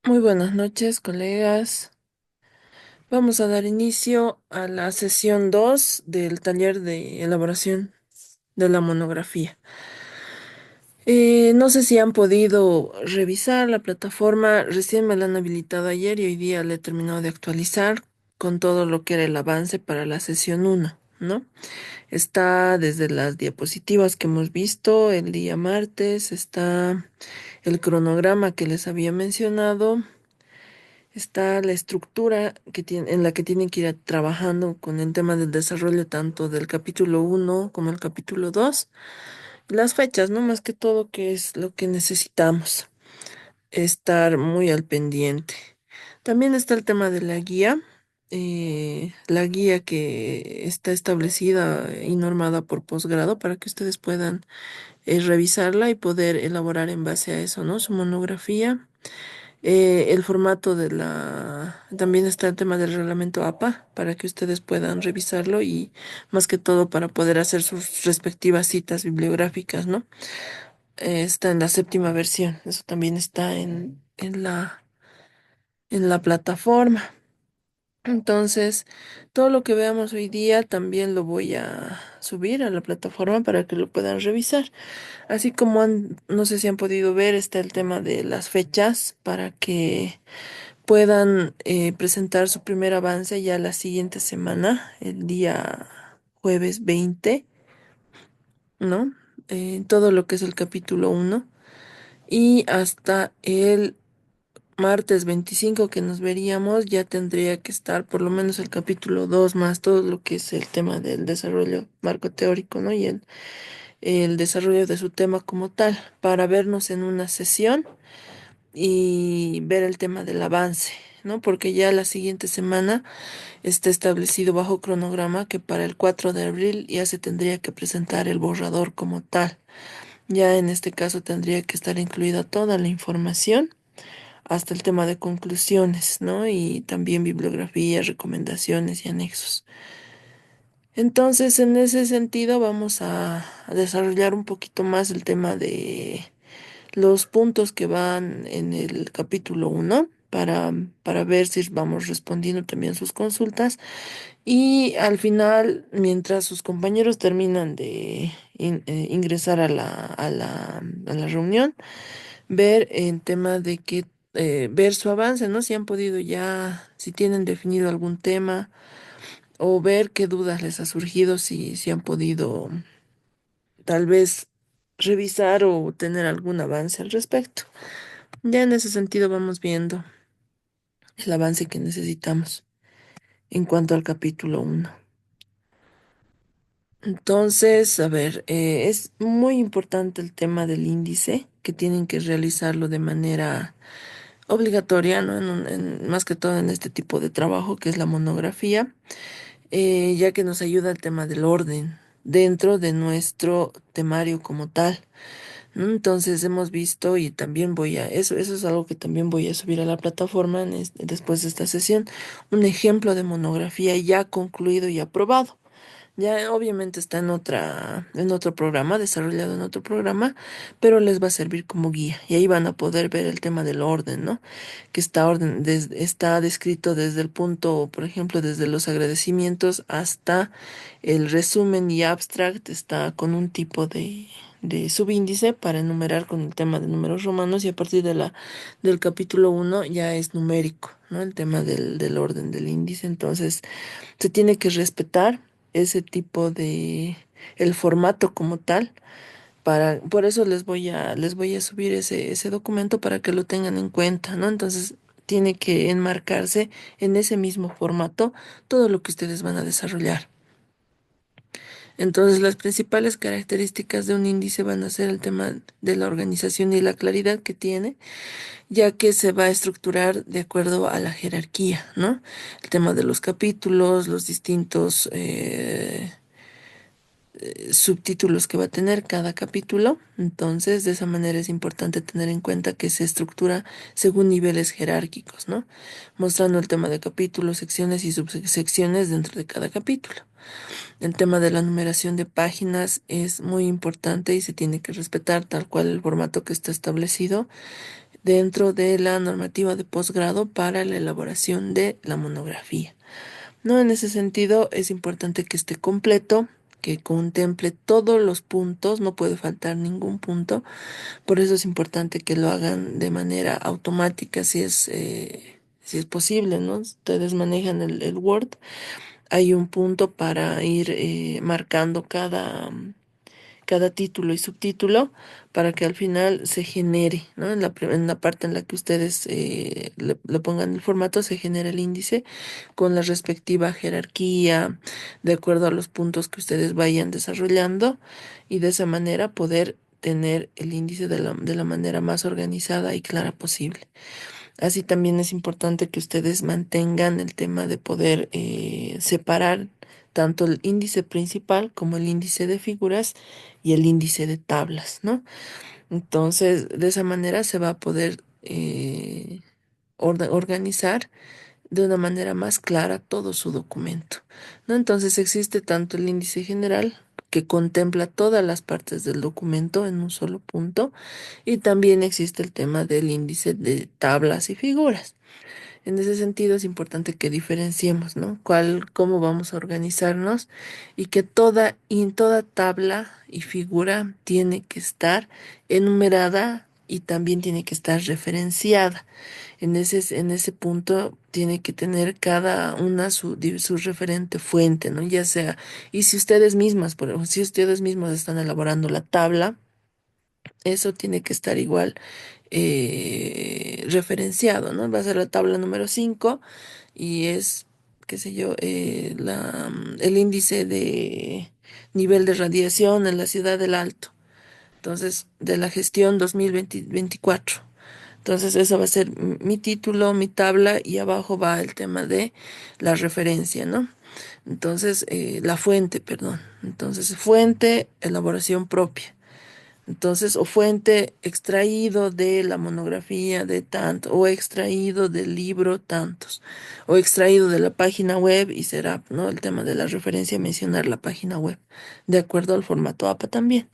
Muy buenas noches, colegas. Vamos a dar inicio a la sesión 2 del taller de elaboración de la monografía. No sé si han podido revisar la plataforma. Recién me la han habilitado ayer y hoy día le he terminado de actualizar con todo lo que era el avance para la sesión uno, ¿no? Está desde las diapositivas que hemos visto el día martes, está el cronograma que les había mencionado. Está la estructura en la que tienen que ir trabajando con el tema del desarrollo tanto del capítulo uno como el capítulo 2. Las fechas, ¿no? Más que todo, que es lo que necesitamos estar muy al pendiente. También está el tema de la guía que está establecida y normada por posgrado para que ustedes puedan revisarla y poder elaborar en base a eso, ¿no? Su monografía. El formato de la... También está el tema del reglamento APA para que ustedes puedan revisarlo y más que todo para poder hacer sus respectivas citas bibliográficas, ¿no? Está en la séptima versión, eso también está en la plataforma. Entonces, todo lo que veamos hoy día también lo voy a subir a la plataforma para que lo puedan revisar. Así como no sé si han podido ver, está el tema de las fechas para que puedan presentar su primer avance ya la siguiente semana, el día jueves 20, ¿no? Todo lo que es el capítulo uno y hasta el martes 25 que nos veríamos ya tendría que estar por lo menos el capítulo 2 más todo lo que es el tema del desarrollo marco teórico, ¿no? Y el desarrollo de su tema como tal para vernos en una sesión y ver el tema del avance, ¿no? Porque ya la siguiente semana está establecido bajo cronograma que para el 4 de abril ya se tendría que presentar el borrador como tal. Ya en este caso tendría que estar incluida toda la información, hasta el tema de conclusiones, ¿no? Y también bibliografía, recomendaciones y anexos. Entonces, en ese sentido, vamos a desarrollar un poquito más el tema de los puntos que van en el capítulo uno para ver si vamos respondiendo también sus consultas. Y al final, mientras sus compañeros terminan de ingresar a la reunión, ver en tema de que ver su avance, ¿no? Si han podido ya, si tienen definido algún tema o ver qué dudas les ha surgido, si han podido tal vez revisar o tener algún avance al respecto. Ya en ese sentido vamos viendo el avance que necesitamos en cuanto al capítulo uno. Entonces, a ver, es muy importante el tema del índice, que tienen que realizarlo de manera obligatoria, ¿no? Más que todo en este tipo de trabajo que es la monografía, ya que nos ayuda el tema del orden dentro de nuestro temario como tal, ¿no? Entonces hemos visto y también eso es algo que también voy a subir a la plataforma después de esta sesión, un ejemplo de monografía ya concluido y aprobado. Ya obviamente está en otro programa, desarrollado en otro programa, pero les va a servir como guía. Y ahí van a poder ver el tema del orden, ¿no? Que está descrito desde el punto, por ejemplo, desde los agradecimientos hasta el resumen y abstract, está con un tipo de subíndice para enumerar con el tema de números romanos y a partir del capítulo uno ya es numérico, ¿no? El tema del orden del índice. Entonces, se tiene que respetar ese tipo el formato como tal. Por eso les voy a subir ese documento para que lo tengan en cuenta, ¿no? Entonces, tiene que enmarcarse en ese mismo formato todo lo que ustedes van a desarrollar. Entonces, las principales características de un índice van a ser el tema de la organización y la claridad que tiene, ya que se va a estructurar de acuerdo a la jerarquía, ¿no? El tema de los capítulos, los distintos subtítulos que va a tener cada capítulo. Entonces, de esa manera es importante tener en cuenta que se estructura según niveles jerárquicos, ¿no? Mostrando el tema de capítulos, secciones y subsecciones dentro de cada capítulo. El tema de la numeración de páginas es muy importante y se tiene que respetar tal cual el formato que está establecido dentro de la normativa de posgrado para la elaboración de la monografía. No, en ese sentido es importante que esté completo, que contemple todos los puntos, no puede faltar ningún punto. Por eso es importante que lo hagan de manera automática, si es posible, ¿no? Ustedes manejan el Word, hay un punto para ir marcando cada título y subtítulo para que al final se genere, ¿no? En la parte en la que ustedes le pongan el formato, se genera el índice con la respectiva jerarquía, de acuerdo a los puntos que ustedes vayan desarrollando, y de esa manera poder tener el índice de la manera más organizada y clara posible. Así también es importante que ustedes mantengan el tema de poder separar tanto el índice principal como el índice de figuras y el índice de tablas, ¿no? Entonces, de esa manera se va a poder organizar de una manera más clara todo su documento, ¿no? Entonces existe tanto el índice general, que contempla todas las partes del documento en un solo punto, y también existe el tema del índice de tablas y figuras. En ese sentido es importante que diferenciemos, ¿no? Cómo vamos a organizarnos, y que toda tabla y figura tiene que estar enumerada y también tiene que estar referenciada. En ese punto tiene que tener cada una su referente fuente, ¿no? Ya sea, y si ustedes mismas, por ejemplo, si ustedes mismos están elaborando la tabla, eso tiene que estar igual referenciado, ¿no? Va a ser la tabla número 5 y es, qué sé yo, el índice de nivel de radiación en la ciudad del Alto. Entonces, de la gestión 2024. Entonces, eso va a ser mi título, mi tabla, y abajo va el tema de la referencia, ¿no? Entonces, la fuente, perdón. Entonces, fuente, elaboración propia. Entonces, o fuente extraído de la monografía de tanto, o extraído del libro tantos, o extraído de la página web, y será, ¿no? El tema de la referencia, mencionar la página web, de acuerdo al formato APA también.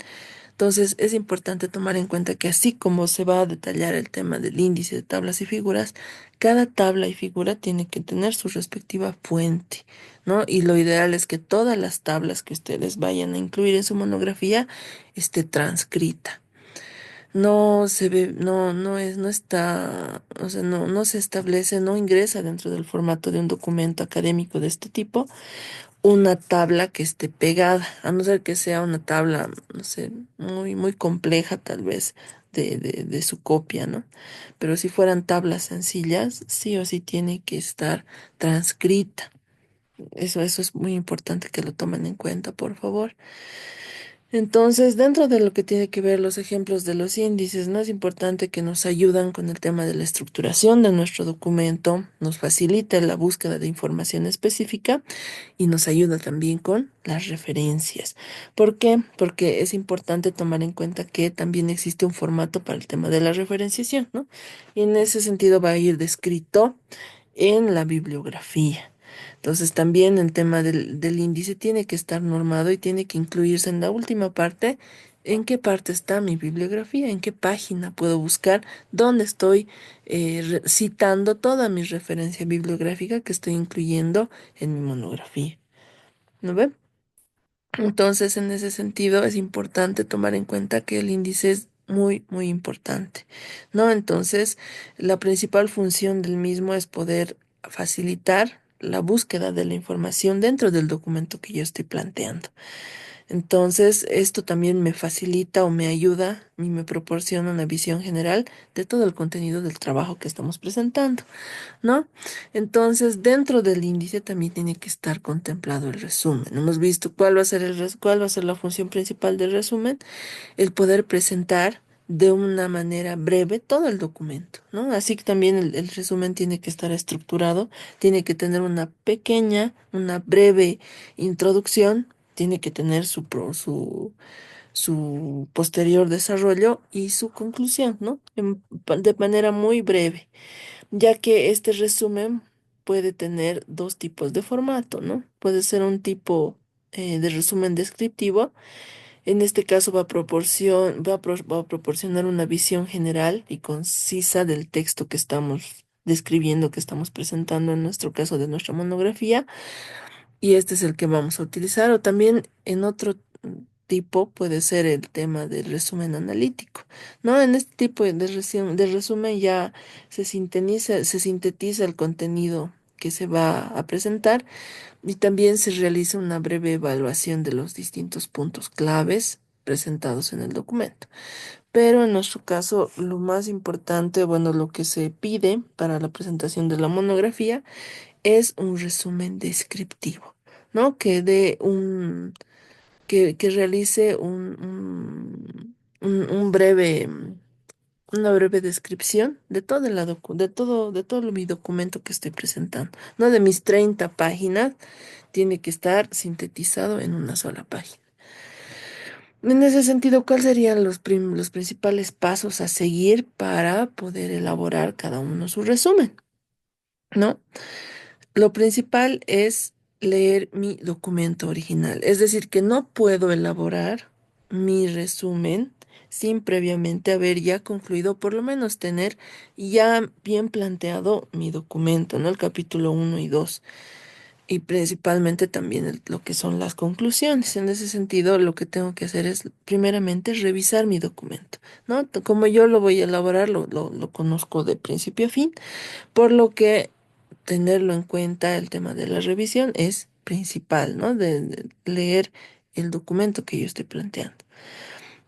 Entonces, es importante tomar en cuenta que así como se va a detallar el tema del índice de tablas y figuras, cada tabla y figura tiene que tener su respectiva fuente, ¿no? Y lo ideal es que todas las tablas que ustedes vayan a incluir en su monografía esté transcrita. No se ve, no está, o sea, no se establece, no ingresa dentro del formato de un documento académico de este tipo una tabla que esté pegada, a no ser que sea una tabla, no sé, muy compleja tal vez de su copia, ¿no? Pero si fueran tablas sencillas, sí o sí tiene que estar transcrita. Eso es muy importante que lo tomen en cuenta, por favor. Entonces, dentro de lo que tiene que ver los ejemplos de los índices, ¿no? Es importante que nos ayudan con el tema de la estructuración de nuestro documento, nos facilita la búsqueda de información específica y nos ayuda también con las referencias. ¿Por qué? Porque es importante tomar en cuenta que también existe un formato para el tema de la referenciación, ¿no? Y en ese sentido va a ir descrito en la bibliografía. Entonces también el tema del índice tiene que estar normado y tiene que incluirse en la última parte. ¿En qué parte está mi bibliografía? ¿En qué página puedo buscar? ¿Dónde estoy citando toda mi referencia bibliográfica que estoy incluyendo en mi monografía? ¿No ve? Entonces, en ese sentido, es importante tomar en cuenta que el índice es muy importante, ¿no? Entonces, la principal función del mismo es poder facilitar la búsqueda de la información dentro del documento que yo estoy planteando. Entonces, esto también me facilita o me ayuda y me proporciona una visión general de todo el contenido del trabajo que estamos presentando, ¿no? Entonces, dentro del índice también tiene que estar contemplado el resumen. Hemos visto cuál va a ser cuál va a ser la función principal del resumen, el poder presentar de una manera breve todo el documento, ¿no? Así que también el resumen tiene que estar estructurado, tiene que tener una breve introducción, tiene que tener su posterior desarrollo y su conclusión, ¿no? De manera muy breve, ya que este resumen puede tener dos tipos de formato, ¿no? Puede ser un tipo de resumen descriptivo, En este caso va a proporcionar una visión general y concisa del texto que estamos describiendo, que estamos presentando en nuestro caso de nuestra monografía, y este es el que vamos a utilizar. O también en otro tipo puede ser el tema del resumen analítico, ¿no? En este tipo de resumen ya se sintetiza el contenido que se va a presentar y también se realiza una breve evaluación de los distintos puntos claves presentados en el documento. Pero en nuestro caso, lo más importante, bueno, lo que se pide para la presentación de la monografía es un resumen descriptivo, ¿no? Que realice un breve, una breve descripción de todo de todo mi documento que estoy presentando, ¿no? De mis 30 páginas, tiene que estar sintetizado en una sola página. En ese sentido, ¿cuáles serían los principales pasos a seguir para poder elaborar cada uno su resumen? ¿No? Lo principal es leer mi documento original, es decir, que no puedo elaborar mi resumen sin previamente haber ya concluido, por lo menos tener ya bien planteado mi documento, ¿no? El capítulo uno y 2 y principalmente también lo que son las conclusiones. En ese sentido, lo que tengo que hacer es primeramente revisar mi documento, ¿no? Como yo lo voy a elaborar, lo conozco de principio a fin, por lo que tenerlo en cuenta el tema de la revisión es principal, ¿no? De leer el documento que yo estoy planteando.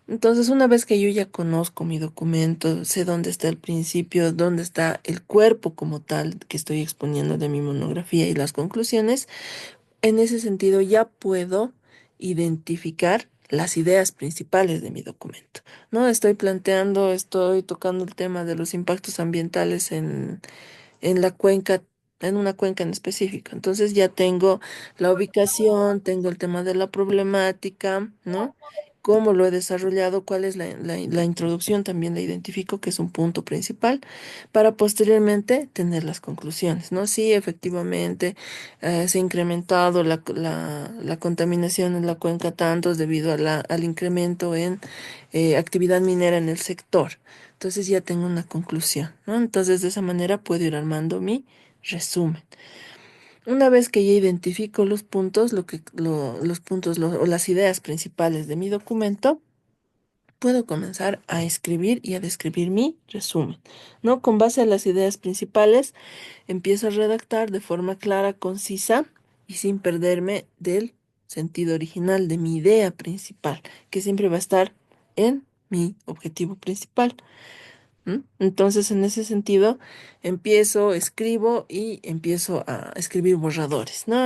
Entonces, una vez que yo ya conozco mi documento, sé dónde está el principio, dónde está el cuerpo como tal que estoy exponiendo de mi monografía y las conclusiones, en ese sentido ya puedo identificar las ideas principales de mi documento, ¿no? Estoy tocando el tema de los impactos ambientales en la cuenca, en una cuenca en específico. Entonces ya tengo la ubicación, tengo el tema de la problemática, ¿no? Cómo lo he desarrollado, cuál es la introducción, también la identifico, que es un punto principal, para posteriormente tener las conclusiones, ¿no? Sí, efectivamente, se ha incrementado la contaminación en la cuenca tanto debido a al incremento en actividad minera en el sector. Entonces ya tengo una conclusión, ¿no? Entonces de esa manera puedo ir armando mi resumen. Una vez que ya identifico los puntos, los puntos o las ideas principales de mi documento, puedo comenzar a escribir y a describir mi resumen, ¿no? Con base a las ideas principales, empiezo a redactar de forma clara, concisa y sin perderme del sentido original de mi idea principal, que siempre va a estar en mi objetivo principal. ¿M? Entonces, en ese sentido, escribo y empiezo a escribir borradores, ¿no?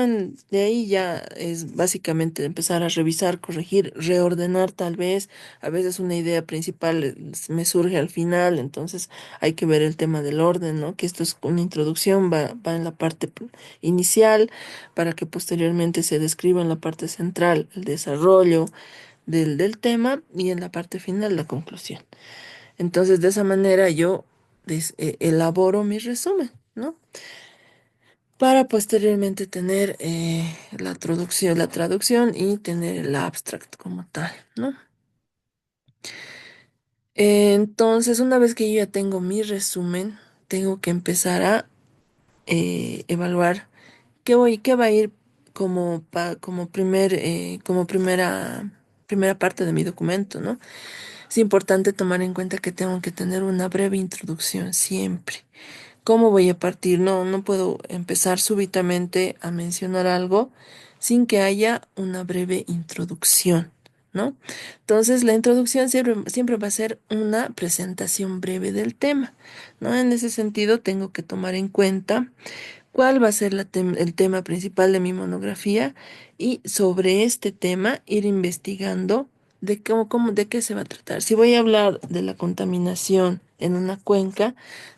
De ahí ya es básicamente empezar a revisar, corregir, reordenar tal vez. A veces una idea principal me surge al final, entonces hay que ver el tema del orden, ¿no? Que esto es una introducción, va en la parte inicial para que posteriormente se describa en la parte central el desarrollo del tema y en la parte final la conclusión. Entonces, de esa manera yo elaboro mi resumen, ¿no? Para posteriormente tener la traducción y tener el abstract como tal, ¿no? Entonces, una vez que yo ya tengo mi resumen, tengo que empezar a evaluar qué va a ir como primera parte de mi documento, ¿no? Es importante tomar en cuenta que tengo que tener una breve introducción siempre. ¿Cómo voy a partir? No, no puedo empezar súbitamente a mencionar algo sin que haya una breve introducción, ¿no? Entonces, la introducción siempre va a ser una presentación breve del tema, ¿no? En ese sentido, tengo que tomar en cuenta cuál va a ser el tema principal de mi monografía y sobre este tema ir investigando de qué se va a tratar. Si voy a hablar de la contaminación en una cuenca,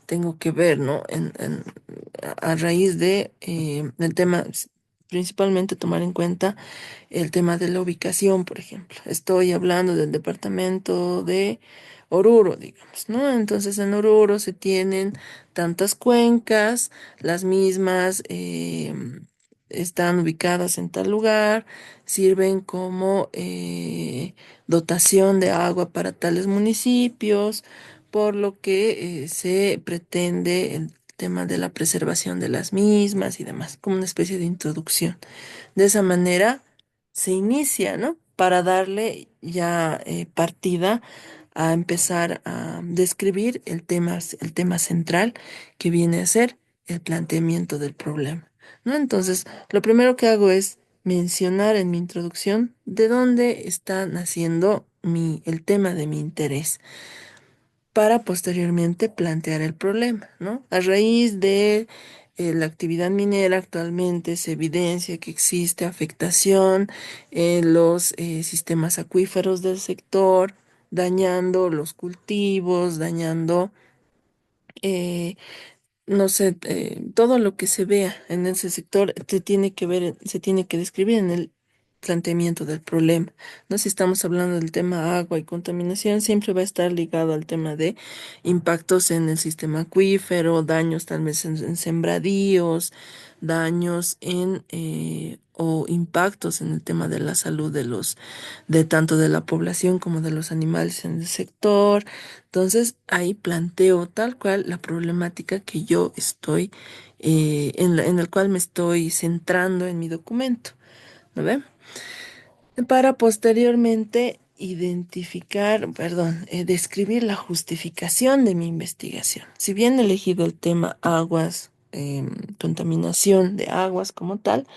tengo que ver, ¿no? A raíz del tema, principalmente tomar en cuenta el tema de la ubicación, por ejemplo. Estoy hablando del departamento de Oruro, digamos, ¿no? Entonces en Oruro se tienen tantas cuencas, las mismas están ubicadas en tal lugar, sirven como dotación de agua para tales municipios, por lo que se pretende el tema de la preservación de las mismas y demás, como una especie de introducción. De esa manera se inicia, ¿no? Para darle ya partida a empezar a describir el tema central que viene a ser el planteamiento del problema, ¿no? Entonces, lo primero que hago es mencionar en mi introducción de dónde está naciendo el tema de mi interés para posteriormente plantear el problema, ¿no? A raíz de la actividad minera actualmente se evidencia que existe afectación en los sistemas acuíferos del sector, dañando los cultivos, dañando eh, no sé, todo lo que se vea en ese sector se tiene que ver, se tiene que describir en el planteamiento del problema, ¿no? Si estamos hablando del tema agua y contaminación, siempre va a estar ligado al tema de impactos en el sistema acuífero, daños tal vez en sembradíos, daños o impactos en el tema de la salud de tanto de la población como de los animales en el sector. Entonces ahí planteo tal cual la problemática que yo estoy, en el cual me estoy centrando en mi documento, ¿no ve? Para posteriormente identificar, perdón, describir la justificación de mi investigación. Si bien he elegido el tema aguas, contaminación de aguas como tal,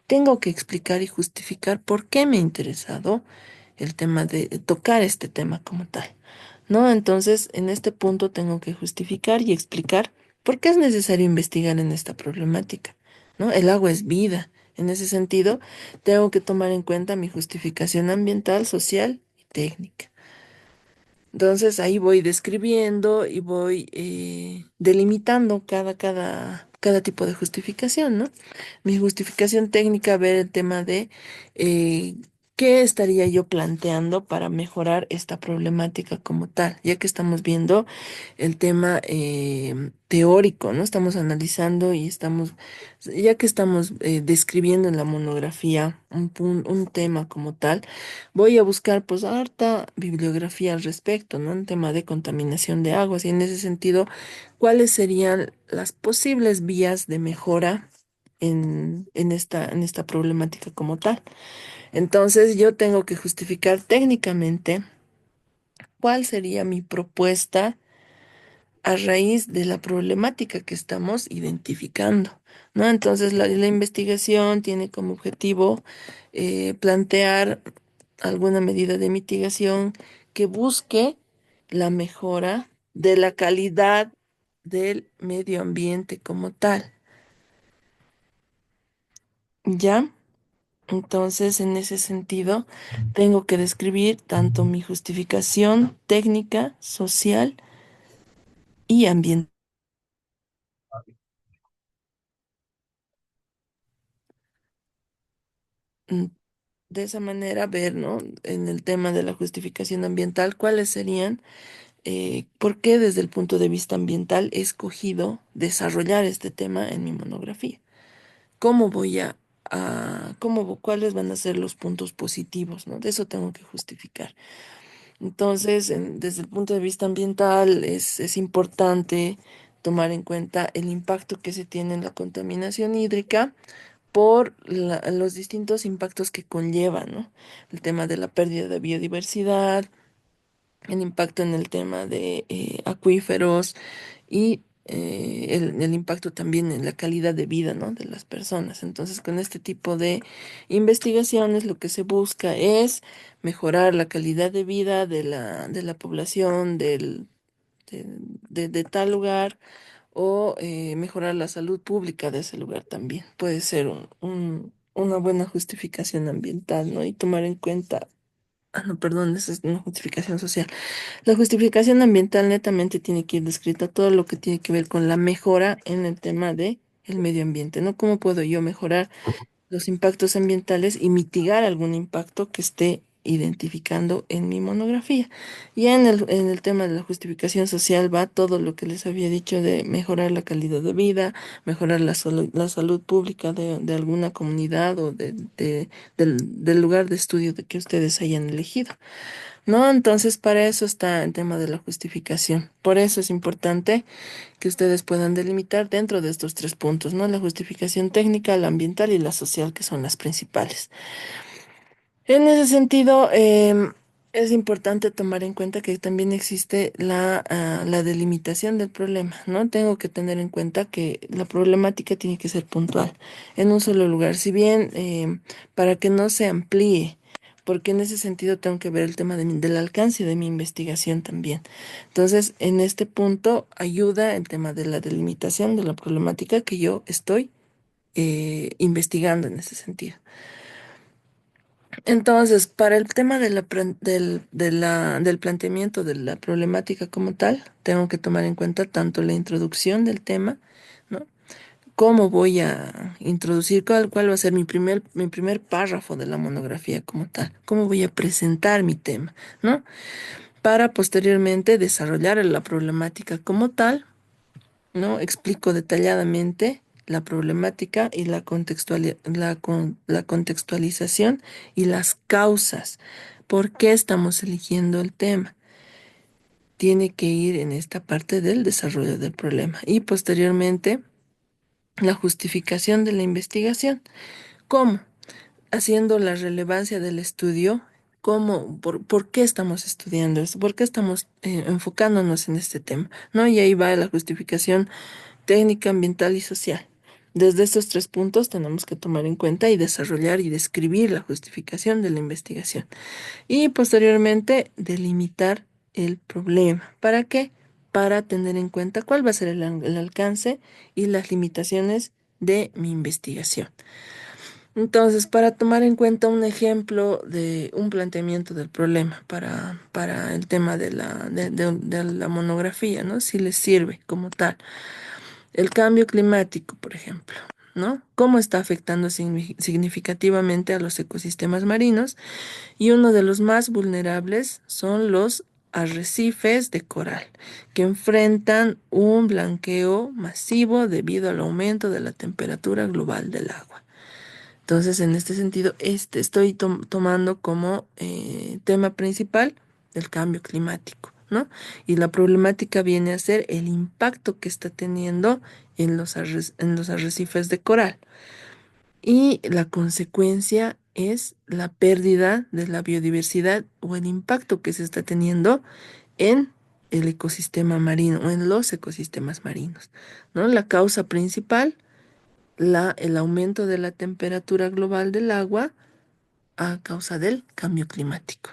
tengo que explicar y justificar por qué me ha interesado el tema de tocar este tema como tal, ¿no? Entonces, en este punto tengo que justificar y explicar por qué es necesario investigar en esta problemática, ¿no? El agua es vida. En ese sentido, tengo que tomar en cuenta mi justificación ambiental, social y técnica. Entonces ahí voy describiendo y voy delimitando cada tipo de justificación, ¿no? Mi justificación técnica, ver el tema de eh, qué estaría yo planteando para mejorar esta problemática como tal, ya que estamos viendo el tema teórico, ¿no? Estamos analizando y ya que estamos describiendo en la monografía un tema como tal. Voy a buscar pues harta bibliografía al respecto, ¿no? Un tema de contaminación de aguas y en ese sentido, ¿cuáles serían las posibles vías de mejora en esta problemática como tal? Entonces yo tengo que justificar técnicamente cuál sería mi propuesta a raíz de la problemática que estamos identificando, ¿no? Entonces la investigación tiene como objetivo plantear alguna medida de mitigación que busque la mejora de la calidad del medio ambiente como tal, ¿ya? Entonces, en ese sentido, tengo que describir tanto mi justificación técnica, social y ambiental. De esa manera ver, ¿no? En el tema de la justificación ambiental, cuáles serían, por qué desde el punto de vista ambiental he escogido desarrollar este tema en mi monografía. ¿Cómo voy cuáles van a ser los puntos positivos, ¿no? De eso tengo que justificar. Entonces, desde el punto de vista ambiental, es importante tomar en cuenta el impacto que se tiene en la contaminación hídrica por los distintos impactos que conlleva, ¿no? El tema de la pérdida de biodiversidad, el impacto en el tema de acuíferos y el impacto también en la calidad de vida, ¿no? De las personas. Entonces, con este tipo de investigaciones, lo que se busca es mejorar la calidad de vida de la población de, de tal lugar o mejorar la salud pública de ese lugar también. Puede ser una buena justificación ambiental, ¿no? Y tomar en cuenta, no, perdón, esa es una justificación social. La justificación ambiental netamente tiene que ir descrita todo lo que tiene que ver con la mejora en el tema de el medio ambiente, ¿no? ¿Cómo puedo yo mejorar los impactos ambientales y mitigar algún impacto que esté identificando en mi monografía. Ya en el tema de la justificación social va todo lo que les había dicho de mejorar la calidad de vida, mejorar la salud pública de alguna comunidad o del lugar de estudio de que ustedes hayan elegido. ¿No? Entonces, para eso está el tema de la justificación. Por eso es importante que ustedes puedan delimitar dentro de estos tres puntos, ¿no? La justificación técnica, la ambiental y la social, que son las principales. En ese sentido, es importante tomar en cuenta que también existe la delimitación del problema, ¿no? Tengo que tener en cuenta que la problemática tiene que ser puntual, en un solo lugar, si bien para que no se amplíe, porque en ese sentido tengo que ver el tema del alcance de mi investigación también. Entonces, en este punto ayuda el tema de la delimitación de la problemática que yo estoy investigando en ese sentido. Entonces, para el tema del planteamiento de la problemática como tal, tengo que tomar en cuenta tanto la introducción del tema, ¿no? Cómo voy a introducir, cuál va a ser mi primer párrafo de la monografía como tal, cómo voy a presentar mi tema, ¿no? Para posteriormente desarrollar la problemática como tal, ¿no? Explico detalladamente la problemática y la contextualización y las causas. ¿Por qué estamos eligiendo el tema? Tiene que ir en esta parte del desarrollo del problema y posteriormente la justificación de la investigación. ¿Cómo? Haciendo la relevancia del estudio. ¿Por qué estamos estudiando esto? ¿Por qué estamos enfocándonos en este tema? ¿No? Y ahí va la justificación técnica, ambiental y social. Desde estos tres puntos tenemos que tomar en cuenta y desarrollar y describir la justificación de la investigación. Y posteriormente delimitar el problema. ¿Para qué? Para tener en cuenta cuál va a ser el alcance y las limitaciones de mi investigación. Entonces, para tomar en cuenta un ejemplo de un planteamiento del problema para el tema de la monografía, ¿no? Si les sirve como tal. El cambio climático, por ejemplo, ¿no? ¿Cómo está afectando significativamente a los ecosistemas marinos? Y uno de los más vulnerables son los arrecifes de coral, que enfrentan un blanqueo masivo debido al aumento de la temperatura global del agua. Entonces, en este sentido, estoy tomando como tema principal el cambio climático, ¿no? Y la problemática viene a ser el impacto que está teniendo en los arrecifes de coral. Y la consecuencia es la pérdida de la biodiversidad o el impacto que se está teniendo en el ecosistema marino o en los ecosistemas marinos, ¿no? La causa principal, el aumento de la temperatura global del agua a causa del cambio climático.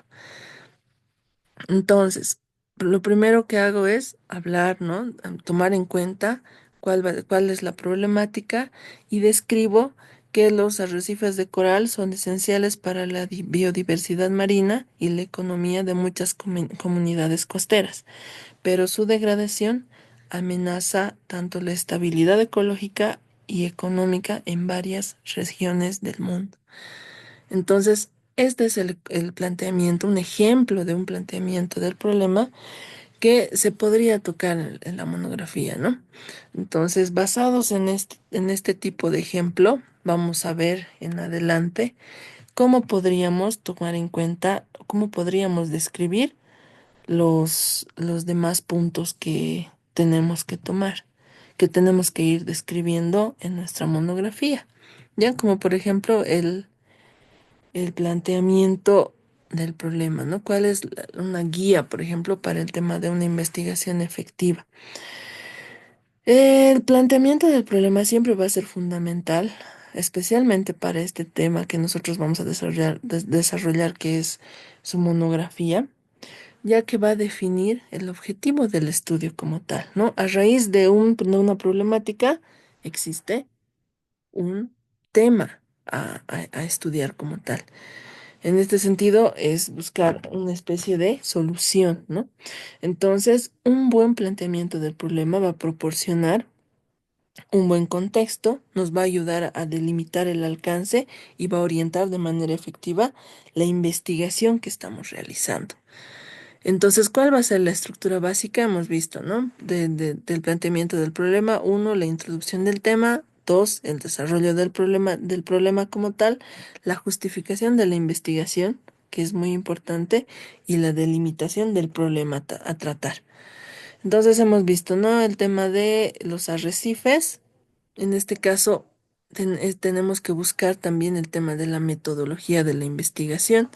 Entonces, lo primero que hago es hablar, ¿no? Tomar en cuenta cuál es la problemática y describo que los arrecifes de coral son esenciales para la biodiversidad marina y la economía de muchas comunidades costeras, pero su degradación amenaza tanto la estabilidad ecológica y económica en varias regiones del mundo. Entonces, este es el planteamiento, un ejemplo de un planteamiento del problema que se podría tocar en la monografía, ¿no? Entonces, basados en este tipo de ejemplo, vamos a ver en adelante cómo podríamos tomar en cuenta, cómo podríamos describir los demás puntos que tenemos que tomar, que tenemos que ir describiendo en nuestra monografía. Ya como por ejemplo el planteamiento del problema, ¿no? ¿Cuál es una guía, por ejemplo, para el tema de una investigación efectiva? El planteamiento del problema siempre va a ser fundamental, especialmente para este tema que nosotros vamos a desarrollar, que es su monografía, ya que va a definir el objetivo del estudio como tal, ¿no? A raíz de una problemática existe un tema a estudiar como tal. En este sentido, es buscar una especie de solución, ¿no? Entonces, un buen planteamiento del problema va a proporcionar Un buen contexto nos va a ayudar a delimitar el alcance y va a orientar de manera efectiva la investigación que estamos realizando. Entonces, ¿cuál va a ser la estructura básica? Hemos visto, ¿no? Del planteamiento del problema. Uno, la introducción del tema. Dos, el desarrollo del problema como tal. La justificación de la investigación, que es muy importante, y la delimitación del problema a tratar. Entonces, hemos visto, ¿no? El tema de los arrecifes. En este caso, tenemos que buscar también el tema de la metodología de la investigación.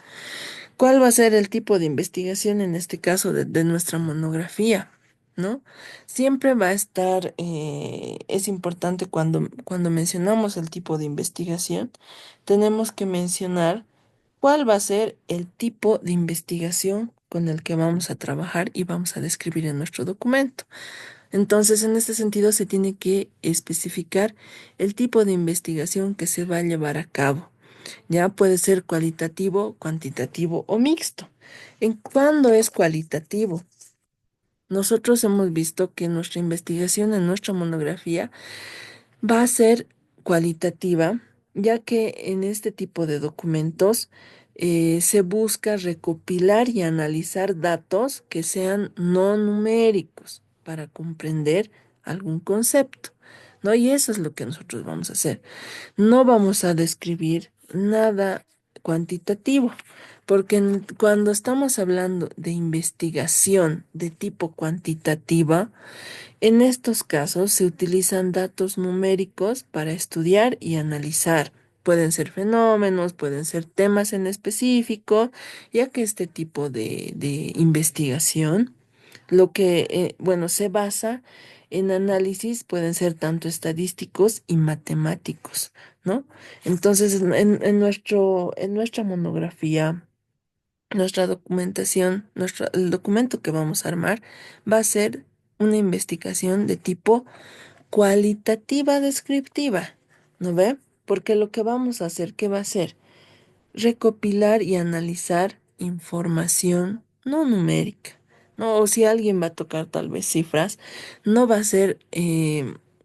¿Cuál va a ser el tipo de investigación en este caso de nuestra monografía? ¿No? Siempre va a estar, es importante cuando mencionamos el tipo de investigación, tenemos que mencionar cuál va a ser el tipo de investigación con el que vamos a trabajar y vamos a describir en nuestro documento. Entonces, en este sentido, se tiene que especificar el tipo de investigación que se va a llevar a cabo. Ya puede ser cualitativo, cuantitativo o mixto. ¿En cuándo es cualitativo? Nosotros hemos visto que nuestra investigación en nuestra monografía va a ser cualitativa, ya que en este tipo de documentos se busca recopilar y analizar datos que sean no numéricos para comprender algún concepto, ¿no? Y eso es lo que nosotros vamos a hacer. No vamos a describir nada cuantitativo, porque cuando estamos hablando de investigación de tipo cuantitativa, en estos casos se utilizan datos numéricos para estudiar y analizar. Pueden ser fenómenos, pueden ser temas en específico, ya que este tipo de investigación, lo que, bueno, se basa en análisis, pueden ser tanto estadísticos y matemáticos, ¿no? Entonces, en nuestra monografía, nuestra documentación, el documento que vamos a armar va a ser una investigación de tipo cualitativa descriptiva, ¿no ve? Porque lo que vamos a hacer, ¿qué va a ser? Recopilar y analizar información no numérica, ¿no? O si alguien va a tocar tal vez cifras, no va a ser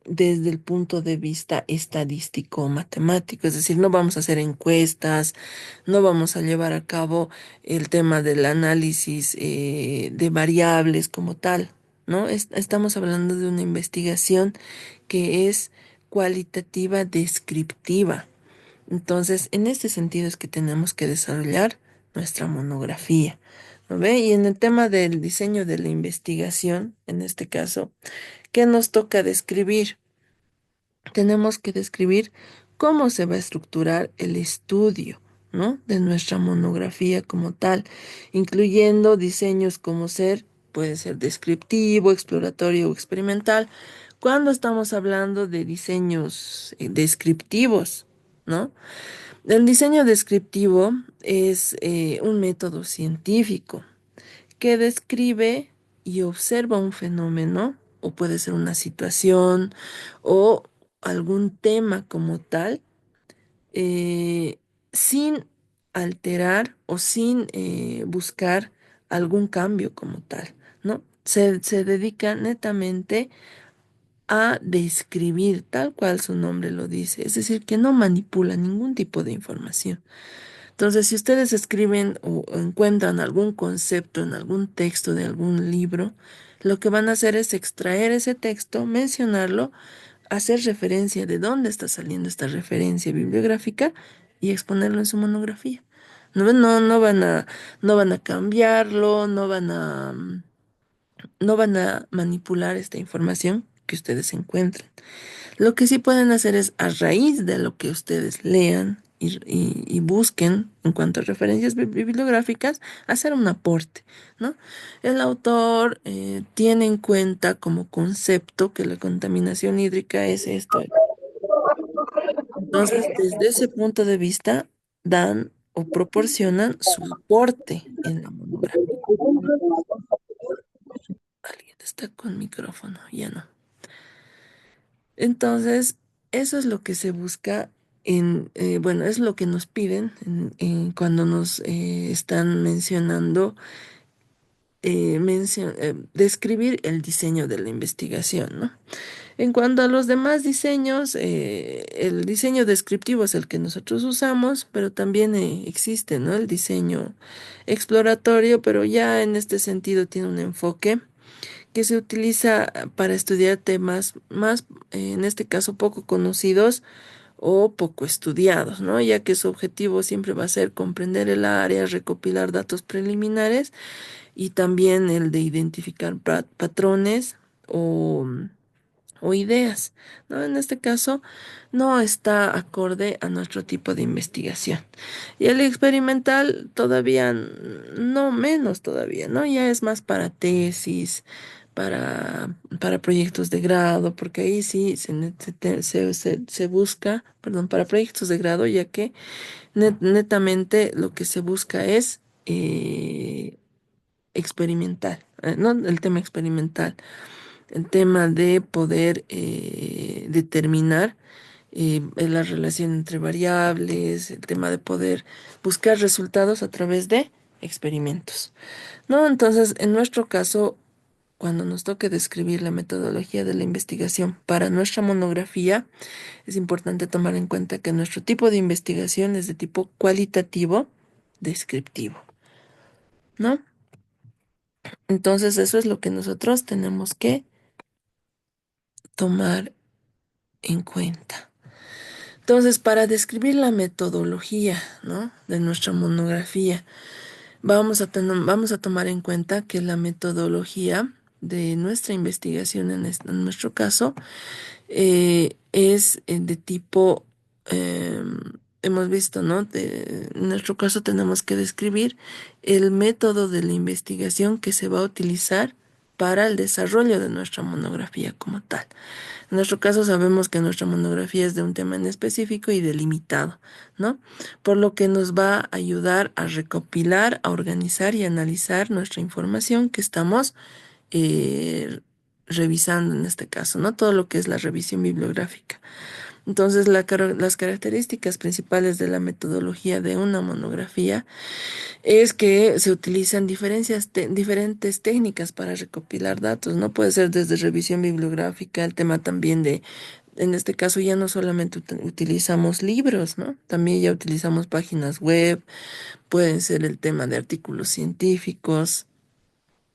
desde el punto de vista estadístico o matemático, es decir, no vamos a hacer encuestas, no vamos a llevar a cabo el tema del análisis de variables como tal, ¿no? Estamos hablando de una investigación que es cualitativa descriptiva. Entonces, en este sentido es que tenemos que desarrollar nuestra monografía, ¿no ve? Y en el tema del diseño de la investigación, en este caso, ¿qué nos toca describir? Tenemos que describir cómo se va a estructurar el estudio, ¿no? De nuestra monografía como tal, incluyendo diseños como puede ser descriptivo, exploratorio o experimental. Cuando estamos hablando de diseños descriptivos, ¿no? El diseño descriptivo es un método científico que describe y observa un fenómeno, o puede ser una situación, o algún tema como tal, eh, sin alterar o sin buscar algún cambio como tal, ¿no? Se dedica netamente a describir tal cual su nombre lo dice, es decir, que no manipula ningún tipo de información. Entonces, si ustedes escriben o encuentran algún concepto en algún texto de algún libro, lo que van a hacer es extraer ese texto, mencionarlo, hacer referencia de dónde está saliendo esta referencia bibliográfica y exponerlo en su monografía. No van a cambiarlo, no van a manipular esta información que ustedes encuentren. Lo que sí pueden hacer es, a raíz de lo que ustedes lean y busquen en cuanto a referencias bibliográficas, hacer un aporte, ¿no? El autor tiene en cuenta como concepto que la contaminación hídrica es esto. Entonces, desde ese punto de vista, dan o proporcionan su aporte en la monografía. Alguien está con micrófono, ya no. Entonces, eso es lo que se busca bueno, es lo que nos piden cuando nos están mencionando describir el diseño de la investigación, ¿no? En cuanto a los demás diseños, el diseño descriptivo es el que nosotros usamos, pero también existe, ¿no? El diseño exploratorio, pero ya en este sentido tiene un enfoque que se utiliza para estudiar temas más, en este caso, poco conocidos o poco estudiados, ¿no? Ya que su objetivo siempre va a ser comprender el área, recopilar datos preliminares y también el de identificar patrones o o ideas, ¿no? En este caso, no está acorde a nuestro tipo de investigación. Y el experimental todavía, no menos todavía, ¿no? Ya es más para tesis, para proyectos de grado, porque ahí sí se busca, perdón, para proyectos de grado, ya que netamente lo que se busca es experimental, ¿no? El tema experimental, el tema de poder determinar la relación entre variables, el tema de poder buscar resultados a través de experimentos, ¿no? Entonces, en nuestro caso, cuando nos toque describir la metodología de la investigación para nuestra monografía, es importante tomar en cuenta que nuestro tipo de investigación es de tipo cualitativo, descriptivo, ¿no? Entonces, eso es lo que nosotros tenemos que tomar en cuenta. Entonces, para describir la metodología, ¿no? de nuestra monografía, vamos a tomar en cuenta que la metodología de nuestra investigación, en nuestro caso, es de tipo, hemos visto, ¿no? En nuestro caso tenemos que describir el método de la investigación que se va a utilizar para el desarrollo de nuestra monografía como tal. En nuestro caso sabemos que nuestra monografía es de un tema en específico y delimitado, ¿no? Por lo que nos va a ayudar a recopilar, a organizar y analizar nuestra información que estamos eh, revisando en este caso, ¿no? Todo lo que es la revisión bibliográfica. Entonces, las características principales de la metodología de una monografía es que se utilizan diferentes técnicas para recopilar datos, ¿no? Puede ser desde revisión bibliográfica, el tema también de, en este caso ya no solamente utilizamos libros, ¿no? También ya utilizamos páginas web, pueden ser el tema de artículos científicos,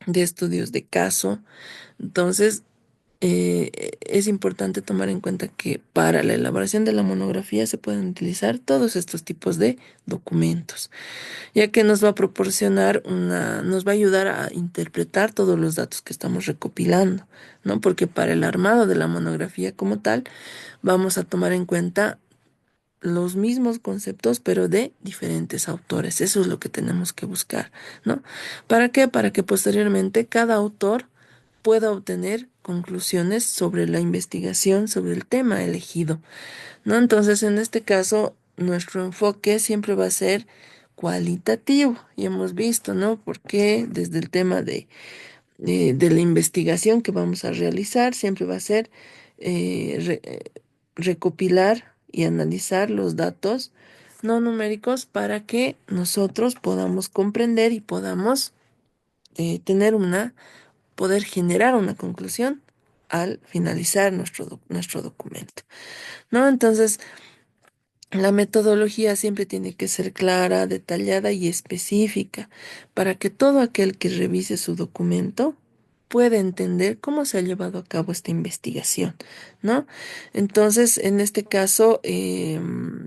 de estudios de caso. Entonces, es importante tomar en cuenta que para la elaboración de la monografía se pueden utilizar todos estos tipos de documentos, ya que nos va a proporcionar nos va a ayudar a interpretar todos los datos que estamos recopilando, ¿no? Porque para el armado de la monografía como tal, vamos a tomar en cuenta los mismos conceptos, pero de diferentes autores. Eso es lo que tenemos que buscar, ¿no? ¿Para qué? Para que posteriormente cada autor pueda obtener conclusiones sobre la investigación, sobre el tema elegido, ¿no? Entonces, en este caso, nuestro enfoque siempre va a ser cualitativo, y hemos visto, ¿no? Porque desde el tema de la investigación que vamos a realizar, siempre va a ser recopilar y analizar los datos no numéricos para que nosotros podamos comprender y podamos tener poder generar una conclusión al finalizar nuestro documento, ¿no? Entonces, la metodología siempre tiene que ser clara, detallada y específica para que todo aquel que revise su documento pueda entender cómo se ha llevado a cabo esta investigación, ¿no? Entonces, en este caso,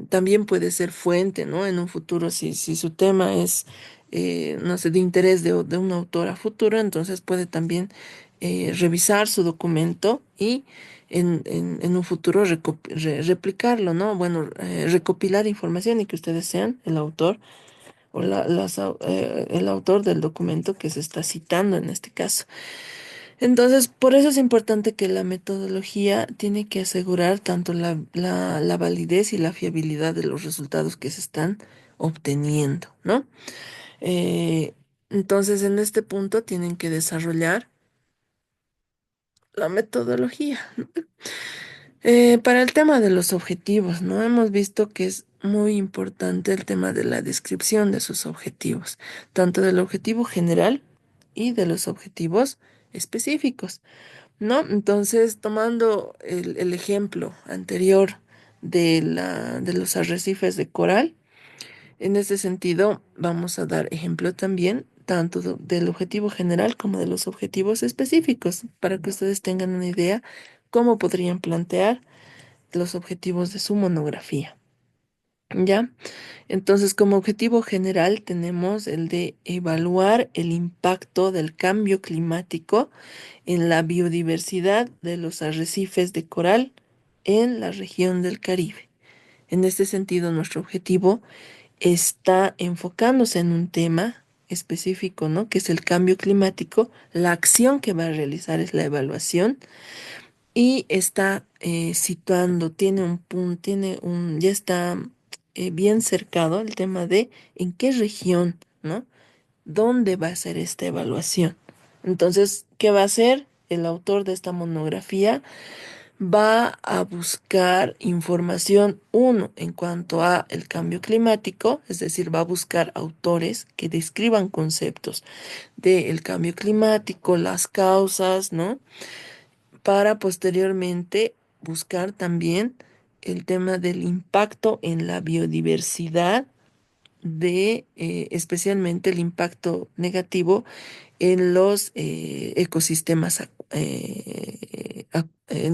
también puede ser fuente, ¿no? En un futuro, si su tema es, no sé, de interés de un autor a futuro, entonces puede también revisar su documento y en un futuro replicarlo, ¿no? Bueno, recopilar información y que ustedes sean el autor o el autor del documento que se está citando en este caso. Entonces, por eso es importante que la metodología tiene que asegurar tanto la validez y la fiabilidad de los resultados que se están obteniendo, ¿no? Eh, entonces, en este punto tienen que desarrollar la metodología. Para el tema de los objetivos, ¿no? Hemos visto que es muy importante el tema de la descripción de sus objetivos, tanto del objetivo general y de los objetivos específicos, ¿no? Entonces, tomando el ejemplo anterior de los arrecifes de coral, en ese sentido, vamos a dar ejemplo también tanto del objetivo general como de los objetivos específicos, para que ustedes tengan una idea cómo podrían plantear los objetivos de su monografía. ¿Ya? Entonces, como objetivo general tenemos el de evaluar el impacto del cambio climático en la biodiversidad de los arrecifes de coral en la región del Caribe. En este sentido, nuestro objetivo está enfocándose en un tema específico, ¿no? Que es el cambio climático. La acción que va a realizar es la evaluación y está situando, tiene un punto, ya está bien cercado el tema de en qué región, ¿no? ¿Dónde va a ser esta evaluación? Entonces, ¿qué va a hacer? El autor de esta monografía va a buscar información, uno, en cuanto a el cambio climático, es decir, va a buscar autores que describan conceptos del cambio climático, las causas, ¿no? Para posteriormente buscar también el tema del impacto en la biodiversidad especialmente el impacto negativo en los ecosistemas, en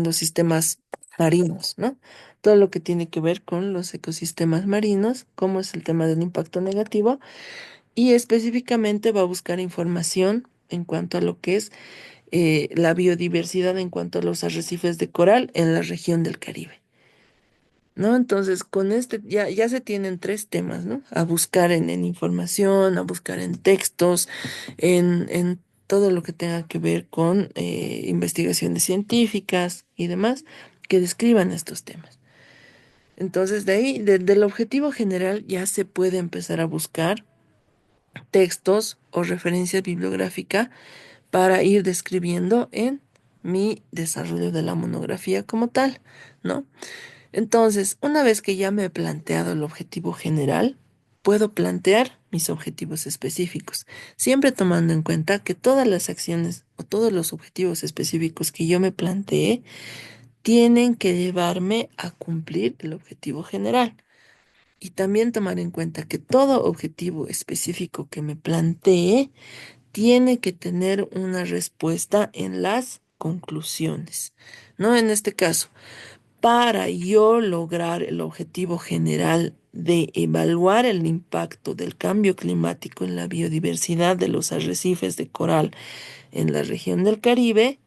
los sistemas marinos, ¿no? Todo lo que tiene que ver con los ecosistemas marinos, cómo es el tema del impacto negativo, y específicamente va a buscar información en cuanto a lo que es la biodiversidad en cuanto a los arrecifes de coral en la región del Caribe. ¿No? Entonces, con este ya se tienen tres temas, ¿no? A buscar en información, a buscar en textos, en todo lo que tenga que ver con investigaciones científicas y demás que describan estos temas. Entonces, de ahí, del objetivo general, ya se puede empezar a buscar textos o referencia bibliográfica para ir describiendo en mi desarrollo de la monografía como tal, ¿no? Entonces, una vez que ya me he planteado el objetivo general, puedo plantear mis objetivos específicos, siempre tomando en cuenta que todas las acciones o todos los objetivos específicos que yo me planteé tienen que llevarme a cumplir el objetivo general. Y también tomar en cuenta que todo objetivo específico que me planteé tiene que tener una respuesta en las conclusiones, ¿no? En este caso, para yo lograr el objetivo general de evaluar el impacto del cambio climático en la biodiversidad de los arrecifes de coral en la región del Caribe,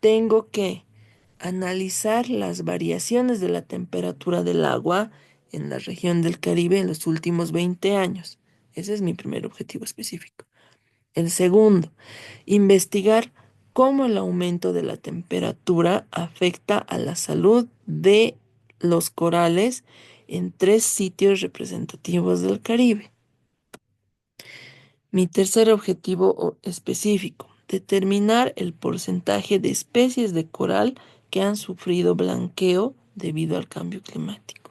tengo que analizar las variaciones de la temperatura del agua en la región del Caribe en los últimos 20 años. Ese es mi primer objetivo específico. El segundo, investigar cómo el aumento de la temperatura afecta a la salud de los corales en tres sitios representativos del Caribe. Mi tercer objetivo específico, determinar el porcentaje de especies de coral que han sufrido blanqueo debido al cambio climático.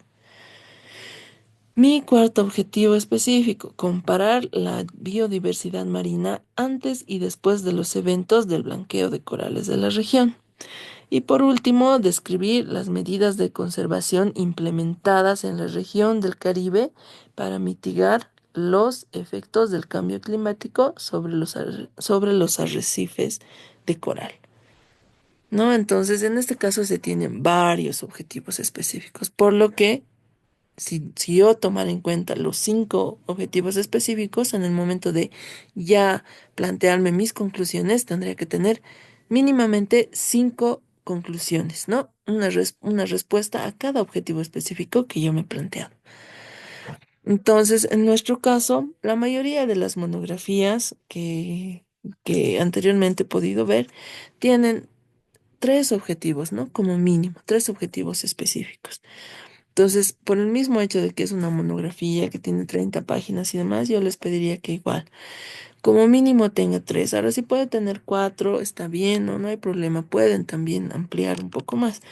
Mi cuarto objetivo específico, comparar la biodiversidad marina antes y después de los eventos del blanqueo de corales de la región. Y por último, describir las medidas de conservación implementadas en la región del Caribe para mitigar los efectos del cambio climático sobre los arrecifes de coral. ¿No? Entonces, en este caso se tienen varios objetivos específicos, por lo que si yo tomara en cuenta los cinco objetivos específicos, en el momento de ya plantearme mis conclusiones, tendría que tener mínimamente cinco conclusiones, ¿no? Una respuesta a cada objetivo específico que yo me he planteado. Entonces, en nuestro caso, la mayoría de las monografías que anteriormente he podido ver tienen tres objetivos, ¿no? Como mínimo, tres objetivos específicos. Entonces, por el mismo hecho de que es una monografía que tiene 30 páginas y demás, yo les pediría que igual, como mínimo tenga tres. Ahora, si puede tener cuatro, está bien, no hay problema. Pueden también ampliar un poco más,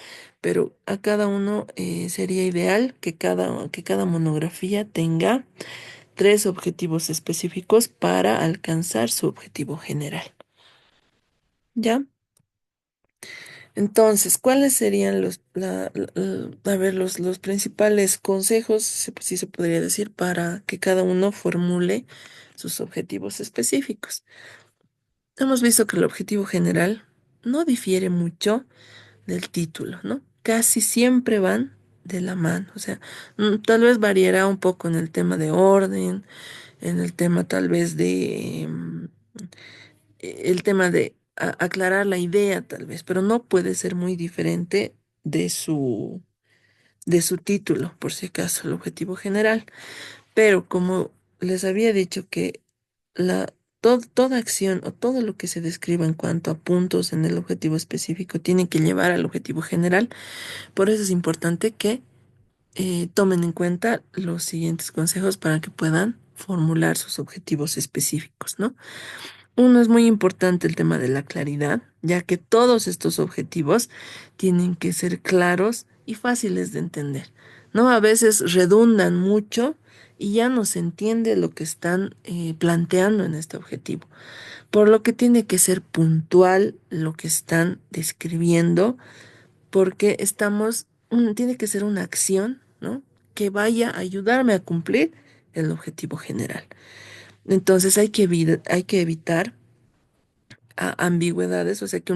pero a cada uno sería ideal que cada monografía tenga tres objetivos específicos para alcanzar su objetivo general. ¿Ya? Entonces, ¿cuáles serían a ver, los principales consejos, si se podría decir, para que cada uno formule sus objetivos específicos? Hemos visto que el objetivo general no difiere mucho del título, ¿no? Casi siempre van de la mano. O sea, tal vez variará un poco en el tema de orden, en el tema tal vez de el tema de aclarar la idea, tal vez, pero no puede ser muy diferente de de su título, por si acaso, el objetivo general. Pero como les había dicho que la, toda acción o todo lo que se describa en cuanto a puntos en el objetivo específico tiene que llevar al objetivo general, por eso es importante que tomen en cuenta los siguientes consejos para que puedan formular sus objetivos específicos, ¿no? Uno, es muy importante el tema de la claridad, ya que todos estos objetivos tienen que ser claros y fáciles de entender, ¿no? A veces redundan mucho y ya no se entiende lo que están planteando en este objetivo, por lo que tiene que ser puntual lo que están describiendo, porque tiene que ser una acción, ¿no? Que vaya a ayudarme a cumplir el objetivo general. Entonces hay que evitar ambigüedades, o sea, que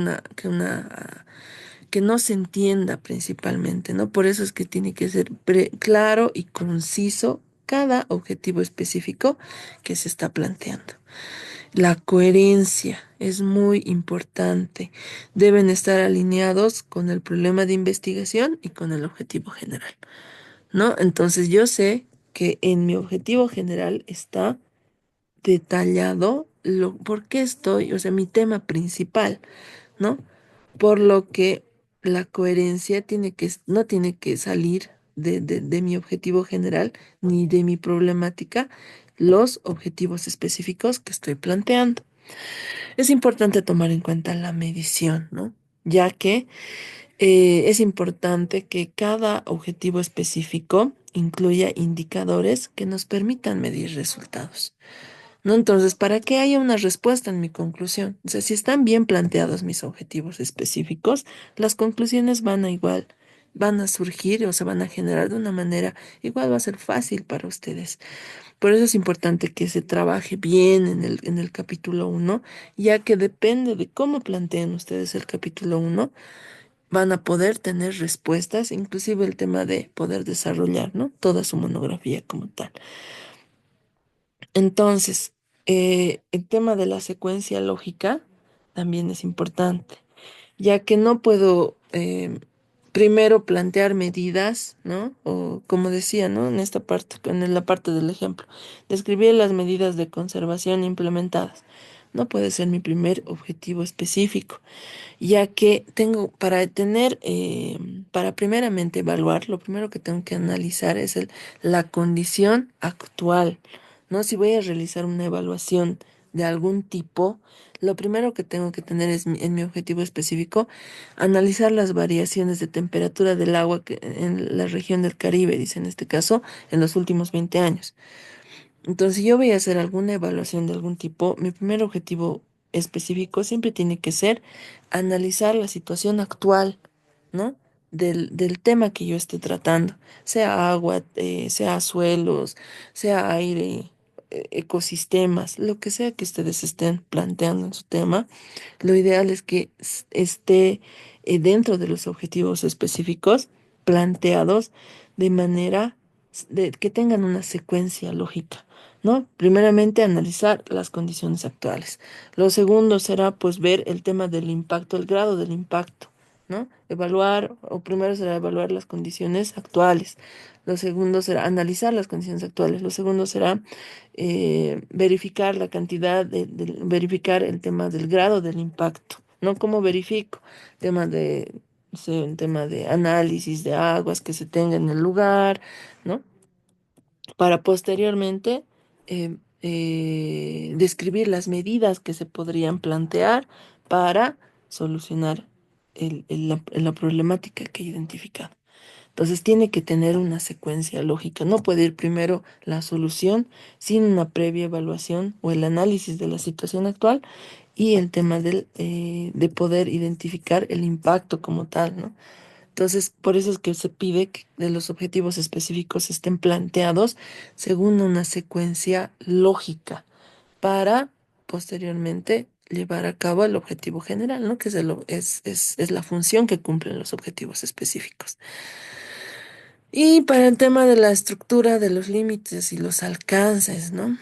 no se entienda principalmente, ¿no? Por eso es que tiene que ser claro y conciso cada objetivo específico que se está planteando. La coherencia es muy importante. Deben estar alineados con el problema de investigación y con el objetivo general, ¿no? Entonces yo sé que en mi objetivo general está detallado por qué estoy, o sea, mi tema principal, ¿no? Por lo que la coherencia no tiene que salir de mi objetivo general ni de mi problemática, los objetivos específicos que estoy planteando. Es importante tomar en cuenta la medición, ¿no? Ya que es importante que cada objetivo específico incluya indicadores que nos permitan medir resultados. ¿No? Entonces, para que haya una respuesta en mi conclusión, o sea, si están bien planteados mis objetivos específicos, las conclusiones van a surgir o se van a generar de una manera igual, va a ser fácil para ustedes. Por eso es importante que se trabaje bien en en el capítulo uno, ya que depende de cómo planteen ustedes el capítulo uno, van a poder tener respuestas, inclusive el tema de poder desarrollar, ¿no? Toda su monografía como tal. Entonces, el tema de la secuencia lógica también es importante, ya que no puedo primero plantear medidas, ¿no? O como decía, ¿no? En esta parte, en la parte del ejemplo, describir las medidas de conservación implementadas. No puede ser mi primer objetivo específico, ya que para primeramente evaluar, lo primero que tengo que analizar es la condición actual, ¿no? Si voy a realizar una evaluación de algún tipo, lo primero que tengo que tener es en mi objetivo específico, analizar las variaciones de temperatura del agua en la región del Caribe, dice en este caso, en los últimos 20 años. Entonces, si yo voy a hacer alguna evaluación de algún tipo, mi primer objetivo específico siempre tiene que ser analizar la situación actual, ¿no? Del tema que yo esté tratando, sea agua, sea suelos, sea aire, ecosistemas, lo que sea que ustedes estén planteando en su tema. Lo ideal es que esté dentro de los objetivos específicos planteados de manera que tengan una secuencia lógica, ¿no? Primeramente, analizar las condiciones actuales. Lo segundo será, pues, ver el tema del impacto, el grado del impacto, ¿no? Evaluar, o primero será evaluar las condiciones actuales. Lo segundo será analizar las condiciones actuales. Lo segundo será verificar la cantidad verificar el tema del grado del impacto, ¿no? ¿Cómo verifico? Tema de, no sé, un tema de análisis de aguas que se tenga en el lugar, ¿no? Para posteriormente describir las medidas que se podrían plantear para solucionar la problemática que he identificado. Entonces tiene que tener una secuencia lógica. No puede ir primero la solución sin una previa evaluación o el análisis de la situación actual y el tema de poder identificar el impacto como tal, ¿no? Entonces, por eso es que se pide que de los objetivos específicos estén planteados según una secuencia lógica para posteriormente llevar a cabo el objetivo general, ¿no? Que es la función que cumplen los objetivos específicos. Y para el tema de la estructura de los límites y los alcances, ¿no?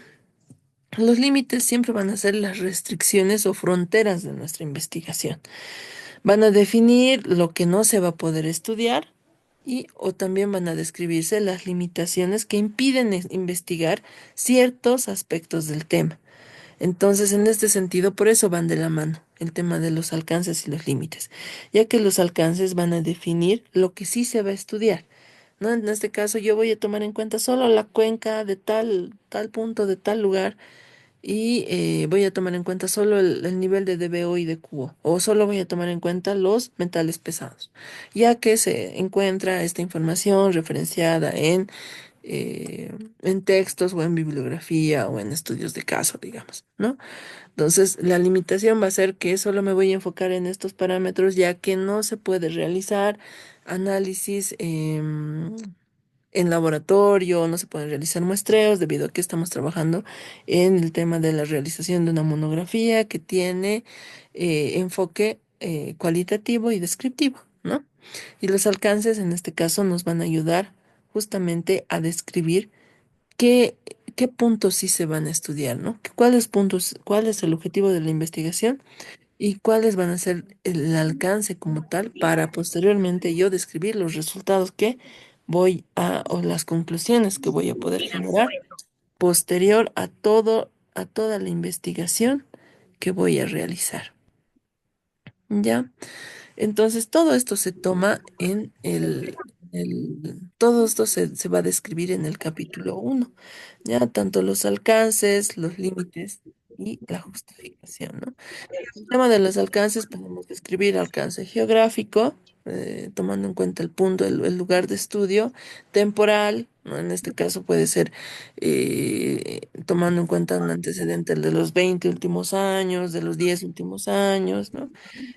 Los límites siempre van a ser las restricciones o fronteras de nuestra investigación. Van a definir lo que no se va a poder estudiar y o también van a describirse las limitaciones que impiden investigar ciertos aspectos del tema. Entonces, en este sentido, por eso van de la mano el tema de los alcances y los límites, ya que los alcances van a definir lo que sí se va a estudiar, ¿no? En este caso, yo voy a tomar en cuenta solo la cuenca de tal punto, de tal lugar, y voy a tomar en cuenta solo el nivel de DBO y de QO, o solo voy a tomar en cuenta los metales pesados, ya que se encuentra esta información referenciada eh, en textos o en bibliografía o en estudios de caso, digamos, ¿no? Entonces, la limitación va a ser que solo me voy a enfocar en estos parámetros, ya que no se puede realizar análisis en laboratorio, no se pueden realizar muestreos, debido a que estamos trabajando en el tema de la realización de una monografía que tiene enfoque cualitativo y descriptivo, ¿no? Y los alcances en este caso nos van a ayudar justamente a describir qué, qué puntos sí se van a estudiar, ¿no? ¿Cuáles puntos, cuál es el objetivo de la investigación y cuáles van a ser el alcance como tal para posteriormente yo describir los resultados que voy a, o las conclusiones que voy a poder generar posterior a toda la investigación que voy a realizar? ¿Ya? Entonces, todo esto se toma todo esto se va a describir en el capítulo uno, ya tanto los alcances, los límites y la justificación, ¿no? El tema de los alcances, podemos describir alcance geográfico, tomando en cuenta el punto, el lugar de estudio, temporal, ¿no? En este caso puede ser tomando en cuenta un antecedente el de los 20 últimos años, de los 10 últimos años, ¿no?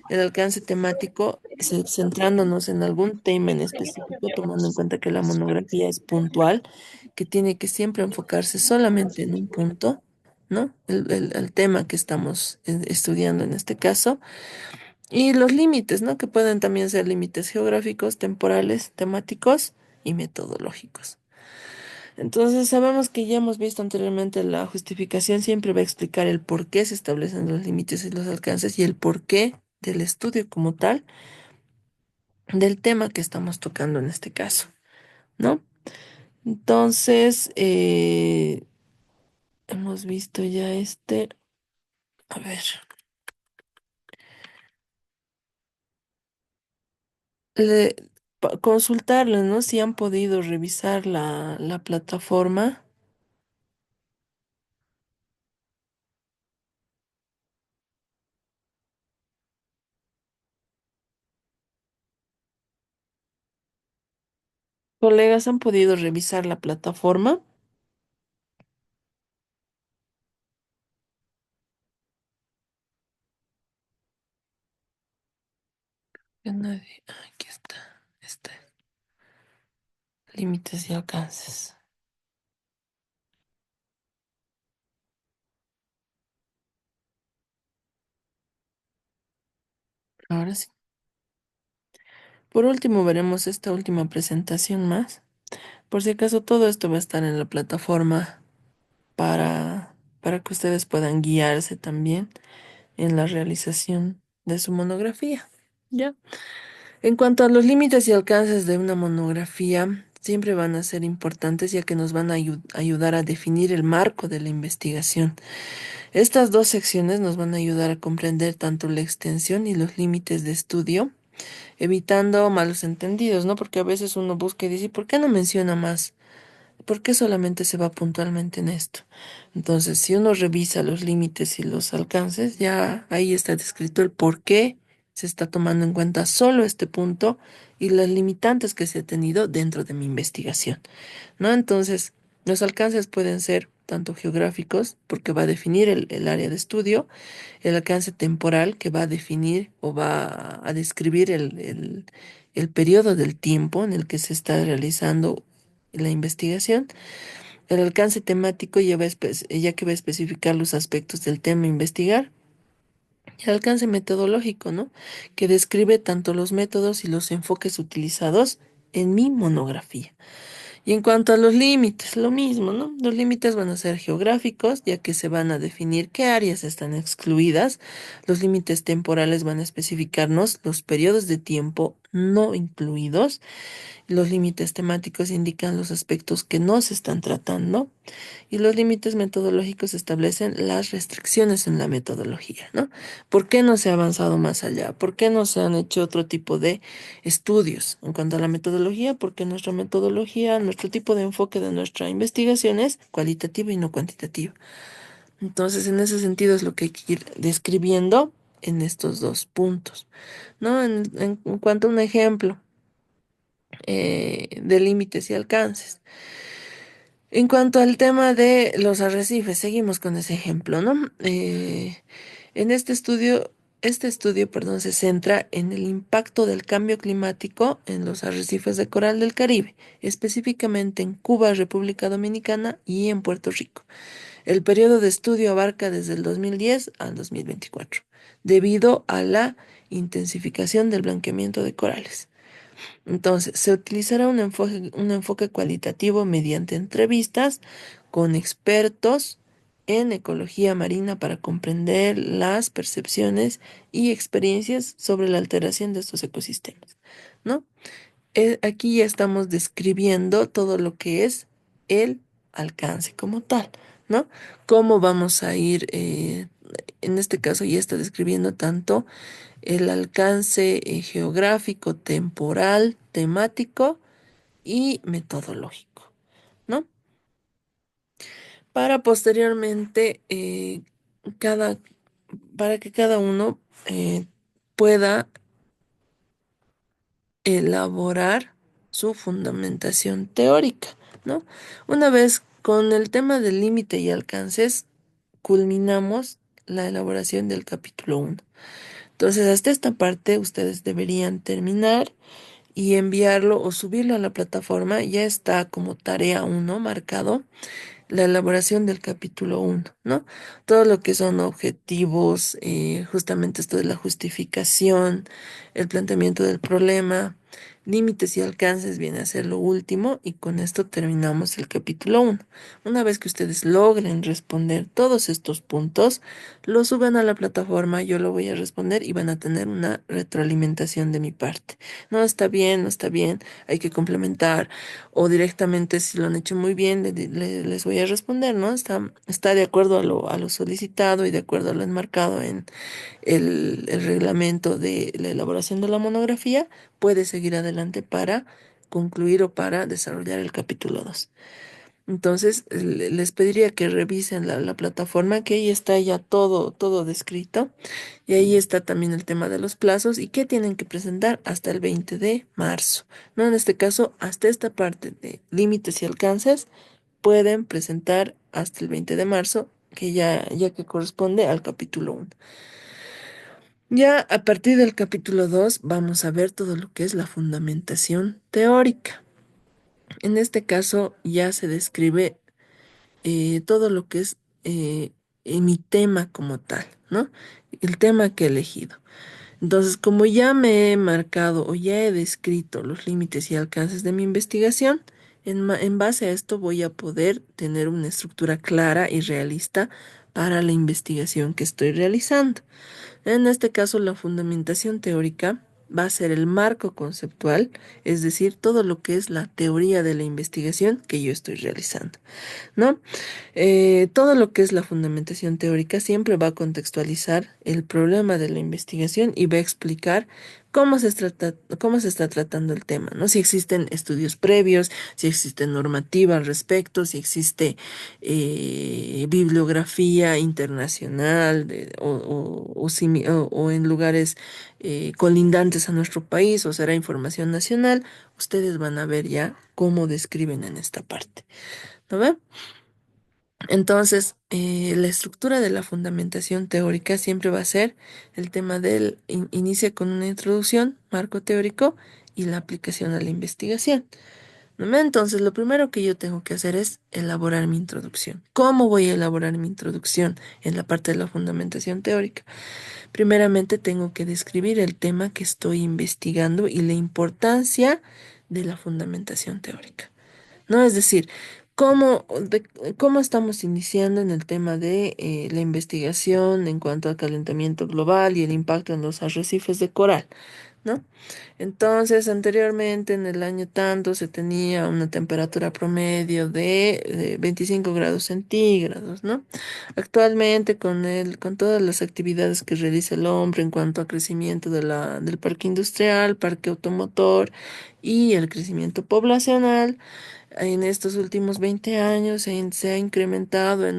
El alcance temático, centrándonos en algún tema en específico, tomando en cuenta que la monografía es puntual, que tiene que siempre enfocarse solamente en un punto, ¿no? El tema que estamos estudiando en este caso. Y los límites, ¿no? Que pueden también ser límites geográficos, temporales, temáticos y metodológicos. Entonces, sabemos que ya hemos visto anteriormente la justificación siempre va a explicar el por qué se establecen los límites y los alcances y el porqué del estudio como tal, del tema que estamos tocando en este caso, ¿no? Entonces, hemos visto ya a ver, le, consultarles, ¿no? Si han podido revisar la plataforma. Colegas han podido revisar la plataforma. Que nadie, aquí está, límites y alcances. Ahora sí. Por último, veremos esta última presentación más. Por si acaso, todo esto va a estar en la plataforma para que ustedes puedan guiarse también en la realización de su monografía. ¿Ya? En cuanto a los límites y alcances de una monografía, siempre van a ser importantes ya que nos van a ayudar a definir el marco de la investigación. Estas dos secciones nos van a ayudar a comprender tanto la extensión y los límites de estudio, evitando malos entendidos, ¿no? Porque a veces uno busca y dice, ¿por qué no menciona más? ¿Por qué solamente se va puntualmente en esto? Entonces, si uno revisa los límites y los alcances, ya ahí está descrito el por qué se está tomando en cuenta solo este punto y las limitantes que se ha tenido dentro de mi investigación, ¿no? Entonces, los alcances pueden ser tanto geográficos, porque va a definir el área de estudio, el alcance temporal, que va a definir o va a describir el periodo del tiempo en el que se está realizando la investigación, el alcance temático ya que va a especificar los aspectos del tema a investigar, y el alcance metodológico, ¿no? Que describe tanto los métodos y los enfoques utilizados en mi monografía. Y en cuanto a los límites, lo mismo, ¿no? Los límites van a ser geográficos, ya que se van a definir qué áreas están excluidas. Los límites temporales van a especificarnos los periodos de tiempo no incluidos. Los límites temáticos indican los aspectos que no se están tratando. Y los límites metodológicos establecen las restricciones en la metodología, ¿no? ¿Por qué no se ha avanzado más allá? ¿Por qué no se han hecho otro tipo de estudios en cuanto a la metodología? Porque nuestra metodología, nuestro tipo de enfoque de nuestra investigación es cualitativo y no cuantitativo. Entonces, en ese sentido es lo que hay que ir describiendo en estos dos puntos, ¿no? En cuanto a un ejemplo de límites y alcances. En cuanto al tema de los arrecifes, seguimos con ese ejemplo, ¿no? En este estudio, perdón, se centra en el impacto del cambio climático en los arrecifes de coral del Caribe, específicamente en Cuba, República Dominicana y en Puerto Rico. El periodo de estudio abarca desde el 2010 al 2024, debido a la intensificación del blanqueamiento de corales. Entonces, se utilizará un enfoque cualitativo mediante entrevistas con expertos en ecología marina para comprender las percepciones y experiencias sobre la alteración de estos ecosistemas, ¿no? Aquí ya estamos describiendo todo lo que es el alcance como tal, ¿no? Cómo vamos a ir, en este caso ya está describiendo tanto el alcance geográfico, temporal, temático y metodológico, ¿no? Para posteriormente, cada, para que cada uno pueda elaborar su fundamentación teórica, ¿no? Una vez con el tema del límite y alcances, culminamos la elaboración del capítulo uno. Entonces, hasta esta parte ustedes deberían terminar y enviarlo o subirlo a la plataforma. Ya está como tarea uno marcado la elaboración del capítulo uno, ¿no? Todo lo que son objetivos, justamente esto de la justificación, el planteamiento del problema, límites y alcances viene a ser lo último y con esto terminamos el capítulo uno. Una vez que ustedes logren responder todos estos puntos, lo suben a la plataforma, yo lo voy a responder y van a tener una retroalimentación de mi parte. No está bien, no está bien, hay que complementar o directamente si lo han hecho muy bien, les voy a responder, ¿no? Está de acuerdo a lo solicitado y de acuerdo a lo enmarcado en el reglamento de la elaboración de la monografía, puede seguir adelante para concluir o para desarrollar el capítulo 2. Entonces, les pediría que revisen la plataforma, que ahí está ya todo descrito. Y ahí está también el tema de los plazos y que tienen que presentar hasta el 20 de marzo. No, en este caso, hasta esta parte de límites y alcances, pueden presentar hasta el 20 de marzo, que ya que corresponde al capítulo uno. Ya a partir del capítulo 2 vamos a ver todo lo que es la fundamentación teórica. En este caso ya se describe todo lo que es mi tema como tal, ¿no? El tema que he elegido. Entonces, como ya me he marcado o ya he descrito los límites y alcances de mi investigación, en base a esto voy a poder tener una estructura clara y realista para la investigación que estoy realizando. En este caso, la fundamentación teórica va a ser el marco conceptual, es decir, todo lo que es la teoría de la investigación que yo estoy realizando, ¿no? Todo lo que es la fundamentación teórica siempre va a contextualizar el problema de la investigación y va a explicar cómo se está tratando el tema, ¿no? Si existen estudios previos, si existe normativa al respecto, si existe bibliografía internacional o en lugares colindantes a nuestro país, o será información nacional, ustedes van a ver ya cómo describen en esta parte, ¿no ve? Entonces, la estructura de la fundamentación teórica siempre va a ser el tema inicia con una introducción, marco teórico y la aplicación a la investigación. ¿No ve? Entonces, lo primero que yo tengo que hacer es elaborar mi introducción. ¿Cómo voy a elaborar mi introducción en la parte de la fundamentación teórica? Primeramente, tengo que describir el tema que estoy investigando y la importancia de la fundamentación teórica. ¿No? Es decir, cómo estamos iniciando en el tema de la investigación en cuanto al calentamiento global y el impacto en los arrecifes de coral, ¿no? Entonces, anteriormente, en el año tanto, se tenía una temperatura promedio de 25 grados centígrados, ¿no? Actualmente, con todas las actividades que realiza el hombre en cuanto a crecimiento del parque industrial, parque automotor y el crecimiento poblacional, en estos últimos 20 años se ha incrementado en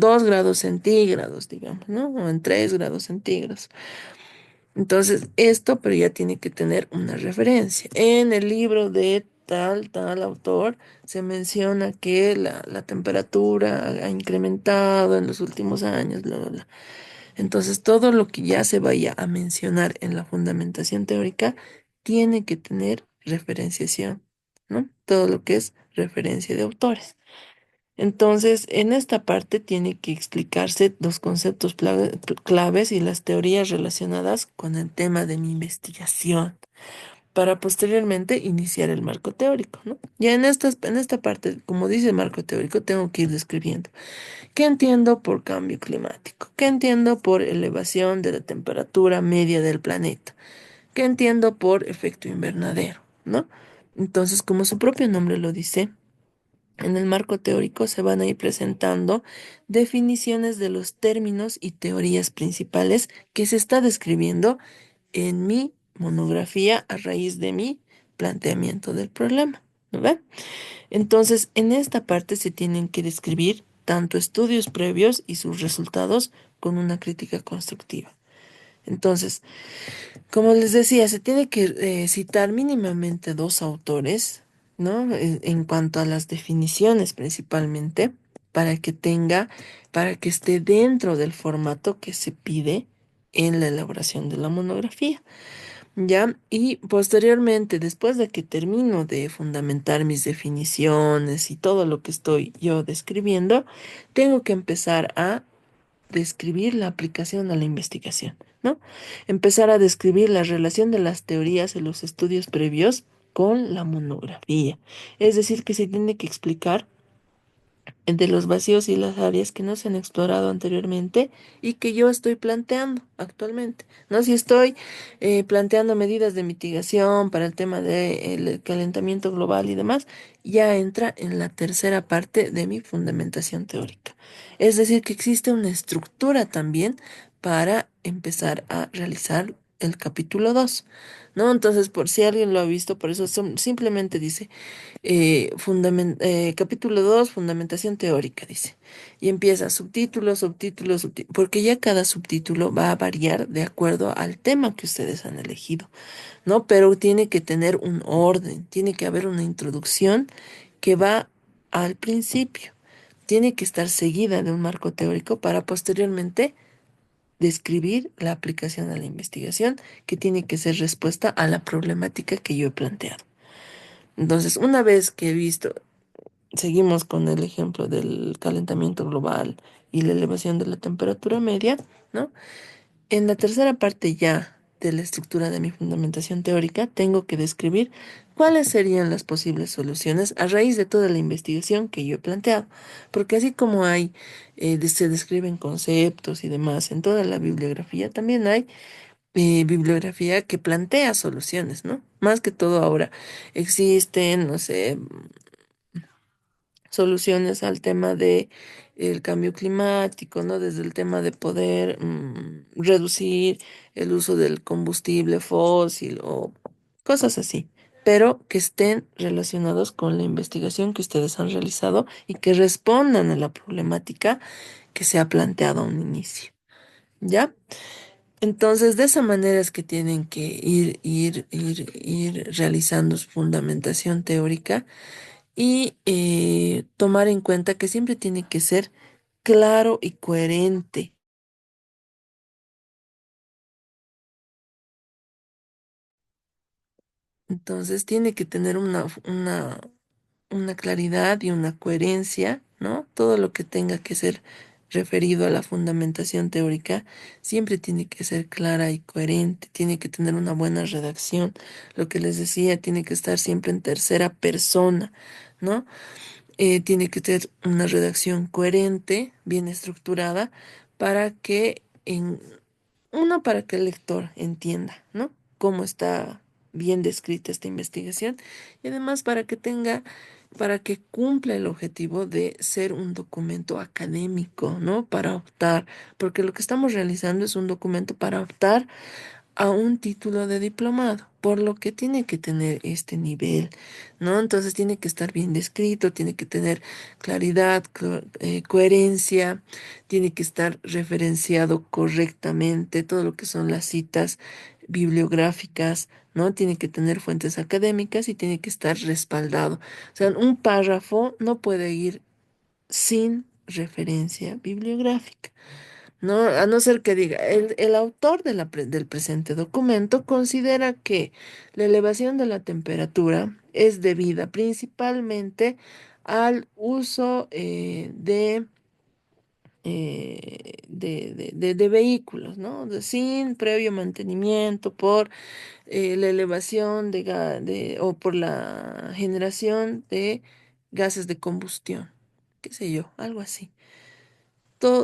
2 grados centígrados, digamos, ¿no? O en 3 grados centígrados. Entonces, esto, pero ya tiene que tener una referencia. En el libro de tal autor, se menciona que la temperatura ha incrementado en los últimos años, bla, bla, bla. Entonces, todo lo que ya se vaya a mencionar en la fundamentación teórica tiene que tener referenciación, ¿no? Todo lo que es referencia de autores. Entonces, en esta parte tiene que explicarse los conceptos claves y las teorías relacionadas con el tema de mi investigación para posteriormente iniciar el marco teórico, ¿no? Ya en esta parte, como dice el marco teórico, tengo que ir describiendo qué entiendo por cambio climático, qué entiendo por elevación de la temperatura media del planeta, qué entiendo por efecto invernadero, ¿no? Entonces, como su propio nombre lo dice, en el marco teórico se van a ir presentando definiciones de los términos y teorías principales que se está describiendo en mi monografía a raíz de mi planteamiento del problema. ¿No ve? Entonces, en esta parte se tienen que describir tanto estudios previos y sus resultados con una crítica constructiva. Entonces, como les decía, se tiene que citar mínimamente dos autores, ¿no? En cuanto a las definiciones principalmente, para que para que esté dentro del formato que se pide en la elaboración de la monografía, ¿ya? Y posteriormente, después de que termino de fundamentar mis definiciones y todo lo que estoy yo describiendo, tengo que empezar a describir la aplicación a la investigación, ¿no? Empezar a describir la relación de las teorías y los estudios previos con la monografía. Es decir, que se tiene que explicar de los vacíos y las áreas que no se han explorado anteriormente y que yo estoy planteando actualmente, ¿no? Si estoy planteando medidas de mitigación para el tema del calentamiento global y demás, ya entra en la tercera parte de mi fundamentación teórica. Es decir, que existe una estructura también para empezar a realizar el capítulo 2, ¿no? Entonces, por si alguien lo ha visto, por eso simplemente dice capítulo 2 fundamentación teórica, dice. Y empieza subtítulos, porque ya cada subtítulo va a variar de acuerdo al tema que ustedes han elegido, ¿no? Pero tiene que tener un orden, tiene que haber una introducción que va al principio. Tiene que estar seguida de un marco teórico para posteriormente describir la aplicación a la investigación, que tiene que ser respuesta a la problemática que yo he planteado. Entonces, una vez que he visto seguimos con el ejemplo del calentamiento global y la elevación de la temperatura media, ¿no? En la tercera parte ya de la estructura de mi fundamentación teórica, tengo que describir cuáles serían las posibles soluciones a raíz de toda la investigación que yo he planteado. Porque así como se describen conceptos y demás en toda la bibliografía, también hay bibliografía que plantea soluciones, ¿no? Más que todo ahora existen, no sé, soluciones al tema de el cambio climático, ¿no? Desde el tema de poder reducir el uso del combustible fósil o cosas así, pero que estén relacionados con la investigación que ustedes han realizado y que respondan a la problemática que se ha planteado a un inicio, ¿ya? Entonces, de esa manera es que tienen que ir realizando su fundamentación teórica y tomar en cuenta que siempre tiene que ser claro y coherente. Entonces tiene que tener una claridad y una coherencia, ¿no? Todo lo que tenga que ser referido a la fundamentación teórica siempre tiene que ser clara y coherente, tiene que tener una buena redacción. Lo que les decía, tiene que estar siempre en tercera persona, ¿no? Tiene que tener una redacción coherente, bien estructurada, para que uno, para que el lector entienda, ¿no? Cómo está bien descrita esta investigación y además para que cumpla el objetivo de ser un documento académico, ¿no? Para optar, porque lo que estamos realizando es un documento para optar a un título de diplomado, por lo que tiene que tener este nivel, ¿no? Entonces tiene que estar bien descrito, tiene que tener claridad, coherencia, tiene que estar referenciado correctamente, todo lo que son las citas bibliográficas, ¿no? Tiene que tener fuentes académicas y tiene que estar respaldado. O sea, un párrafo no puede ir sin referencia bibliográfica. No, a no ser que diga, el autor de del presente documento considera que la elevación de la temperatura es debida principalmente al uso de vehículos, ¿no? Sin previo mantenimiento por la elevación o por la generación de gases de combustión, qué sé yo, algo así.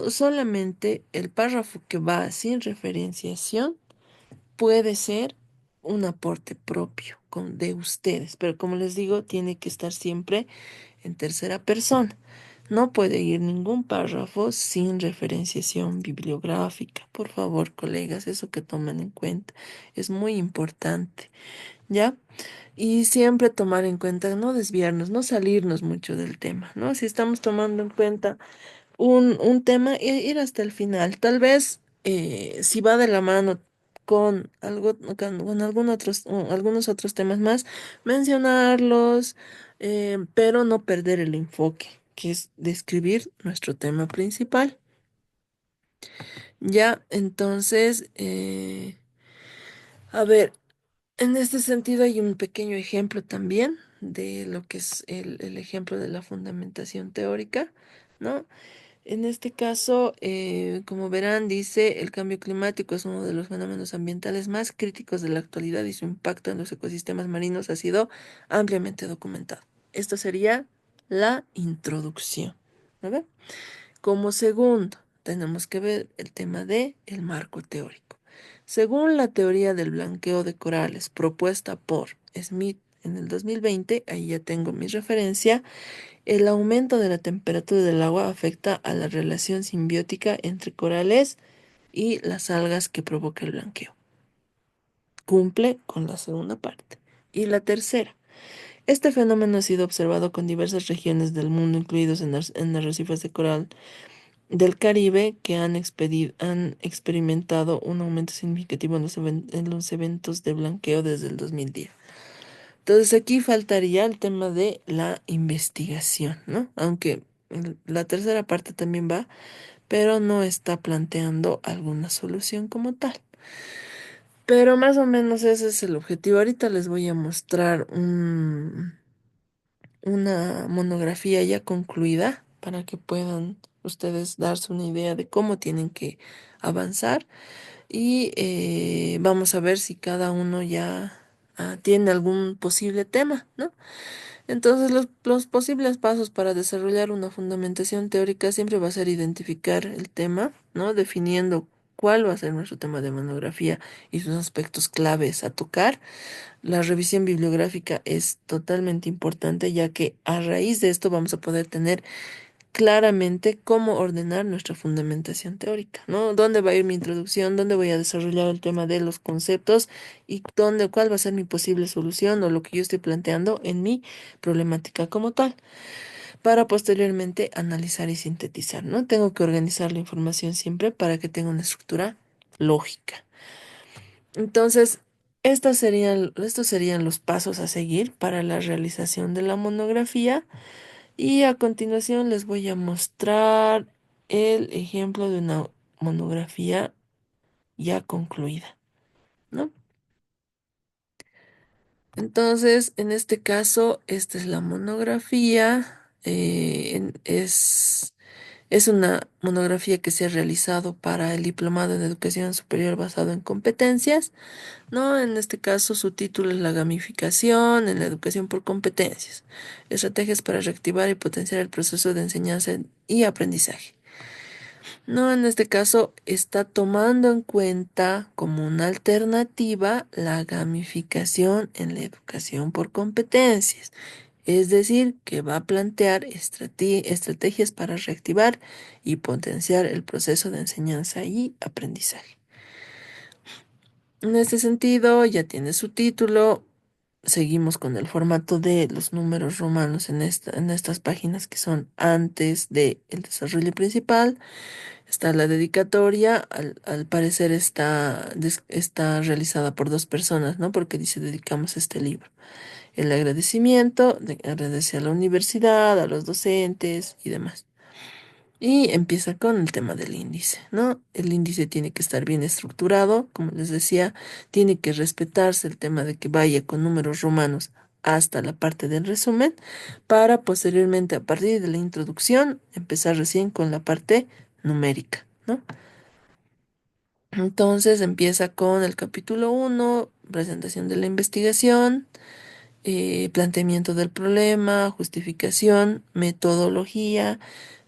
Solamente el párrafo que va sin referenciación puede ser un aporte propio de ustedes, pero como les digo, tiene que estar siempre en tercera persona. No puede ir ningún párrafo sin referenciación bibliográfica. Por favor, colegas, eso que tomen en cuenta es muy importante, ¿ya? Y siempre tomar en cuenta, no desviarnos, no salirnos mucho del tema, ¿no? Si estamos tomando en cuenta un tema e ir hasta el final. Tal vez si va de la mano con algo, con algunos otros temas más, mencionarlos, pero no perder el enfoque, que es describir nuestro tema principal. Ya, entonces, a ver, en este sentido hay un pequeño ejemplo también de lo que es el ejemplo de la fundamentación teórica, ¿no? En este caso, como verán, dice, el cambio climático es uno de los fenómenos ambientales más críticos de la actualidad y su impacto en los ecosistemas marinos ha sido ampliamente documentado. Esto sería la introducción, ¿no ve? Como segundo, tenemos que ver el tema de el marco teórico. Según la teoría del blanqueo de corales propuesta por Smith en el 2020, ahí ya tengo mi referencia, el aumento de la temperatura del agua afecta a la relación simbiótica entre corales y las algas que provoca el blanqueo. Cumple con la segunda parte. Y la tercera. Este fenómeno ha sido observado con diversas regiones del mundo, incluidos en arrecifes de coral del Caribe, que han experimentado un aumento significativo en los eventos de blanqueo desde el 2010. Entonces aquí faltaría el tema de la investigación, ¿no? Aunque la tercera parte también va, pero no está planteando alguna solución como tal. Pero más o menos ese es el objetivo. Ahorita les voy a mostrar una monografía ya concluida para que puedan ustedes darse una idea de cómo tienen que avanzar y vamos a ver si cada uno ya tiene algún posible tema, ¿no? Entonces, los posibles pasos para desarrollar una fundamentación teórica siempre va a ser identificar el tema, ¿no? Definiendo cuál va a ser nuestro tema de monografía y sus aspectos claves a tocar, la revisión bibliográfica es totalmente importante, ya que a raíz de esto vamos a poder tener claramente cómo ordenar nuestra fundamentación teórica, ¿no? ¿Dónde va a ir mi introducción? ¿Dónde voy a desarrollar el tema de los conceptos? ¿Y dónde, cuál va a ser mi posible solución o lo que yo estoy planteando en mi problemática como tal? Para posteriormente analizar y sintetizar, ¿no? Tengo que organizar la información siempre para que tenga una estructura lógica. Entonces, estos serían los pasos a seguir para la realización de la monografía. Y a continuación les voy a mostrar el ejemplo de una monografía ya concluida, ¿no? Entonces, en este caso, esta es la monografía. Es una monografía que se ha realizado para el Diplomado en Educación Superior basado en competencias, ¿no? En este caso, su título es La gamificación en la educación por competencias, estrategias para reactivar y potenciar el proceso de enseñanza y aprendizaje. No, en este caso está tomando en cuenta como una alternativa la gamificación en la educación por competencias. Es decir, que va a plantear estrategias para reactivar y potenciar el proceso de enseñanza y aprendizaje. En este sentido, ya tiene su título. Seguimos con el formato de los números romanos en estas páginas que son antes del desarrollo principal. Está la dedicatoria, al parecer está realizada por dos personas, ¿no? Porque dice dedicamos este libro. El agradecimiento, agradece a la universidad, a los docentes y demás. Y empieza con el tema del índice, ¿no? El índice tiene que estar bien estructurado, como les decía, tiene que respetarse el tema de que vaya con números romanos hasta la parte del resumen, para posteriormente, a partir de la introducción, empezar recién con la parte numérica, ¿no? Entonces empieza con el capítulo uno, presentación de la investigación, planteamiento del problema, justificación, metodología,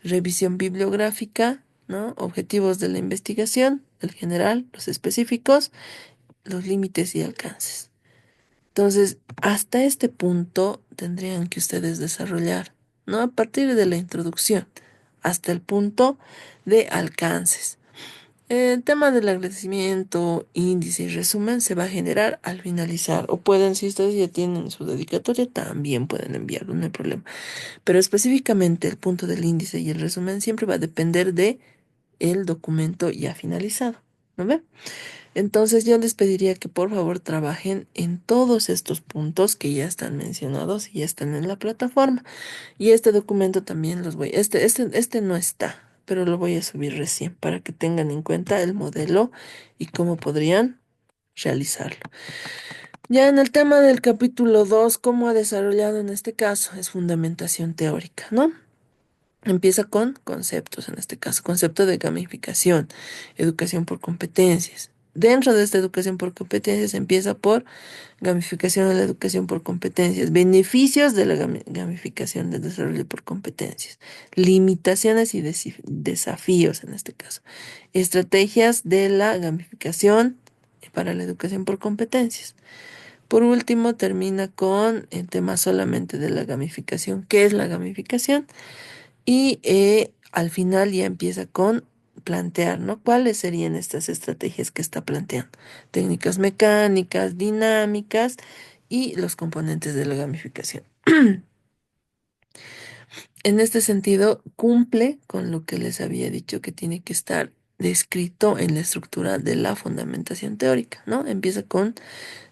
revisión bibliográfica, ¿no? Objetivos de la investigación, el general, los específicos, los límites y alcances. Entonces, hasta este punto tendrían que ustedes desarrollar, ¿no? A partir de la introducción hasta el punto de alcances. El tema del agradecimiento, índice y resumen se va a generar al finalizar. O pueden, si ustedes ya tienen su dedicatoria, también pueden enviarlo, no hay problema. Pero específicamente el punto del índice y el resumen siempre va a depender de el documento ya finalizado. ¿No ve? Entonces yo les pediría que por favor trabajen en todos estos puntos que ya están mencionados y ya están en la plataforma. Y este documento también este no está, pero lo voy a subir recién para que tengan en cuenta el modelo y cómo podrían realizarlo. Ya en el tema del capítulo 2, cómo ha desarrollado en este caso, es fundamentación teórica, ¿no? Empieza con conceptos, en este caso, concepto de gamificación, educación por competencias. Dentro de esta educación por competencias empieza por gamificación de la educación por competencias, beneficios de la gamificación del desarrollo por competencias, limitaciones y desafíos en este caso, estrategias de la gamificación para la educación por competencias. Por último, termina con el tema solamente de la gamificación. ¿Qué es la gamificación? Y al final ya empieza con plantear, ¿no? ¿Cuáles serían estas estrategias que está planteando? Técnicas mecánicas, dinámicas y los componentes de la gamificación. En este sentido, cumple con lo que les había dicho que tiene que estar descrito en la estructura de la fundamentación teórica, ¿no? Empieza con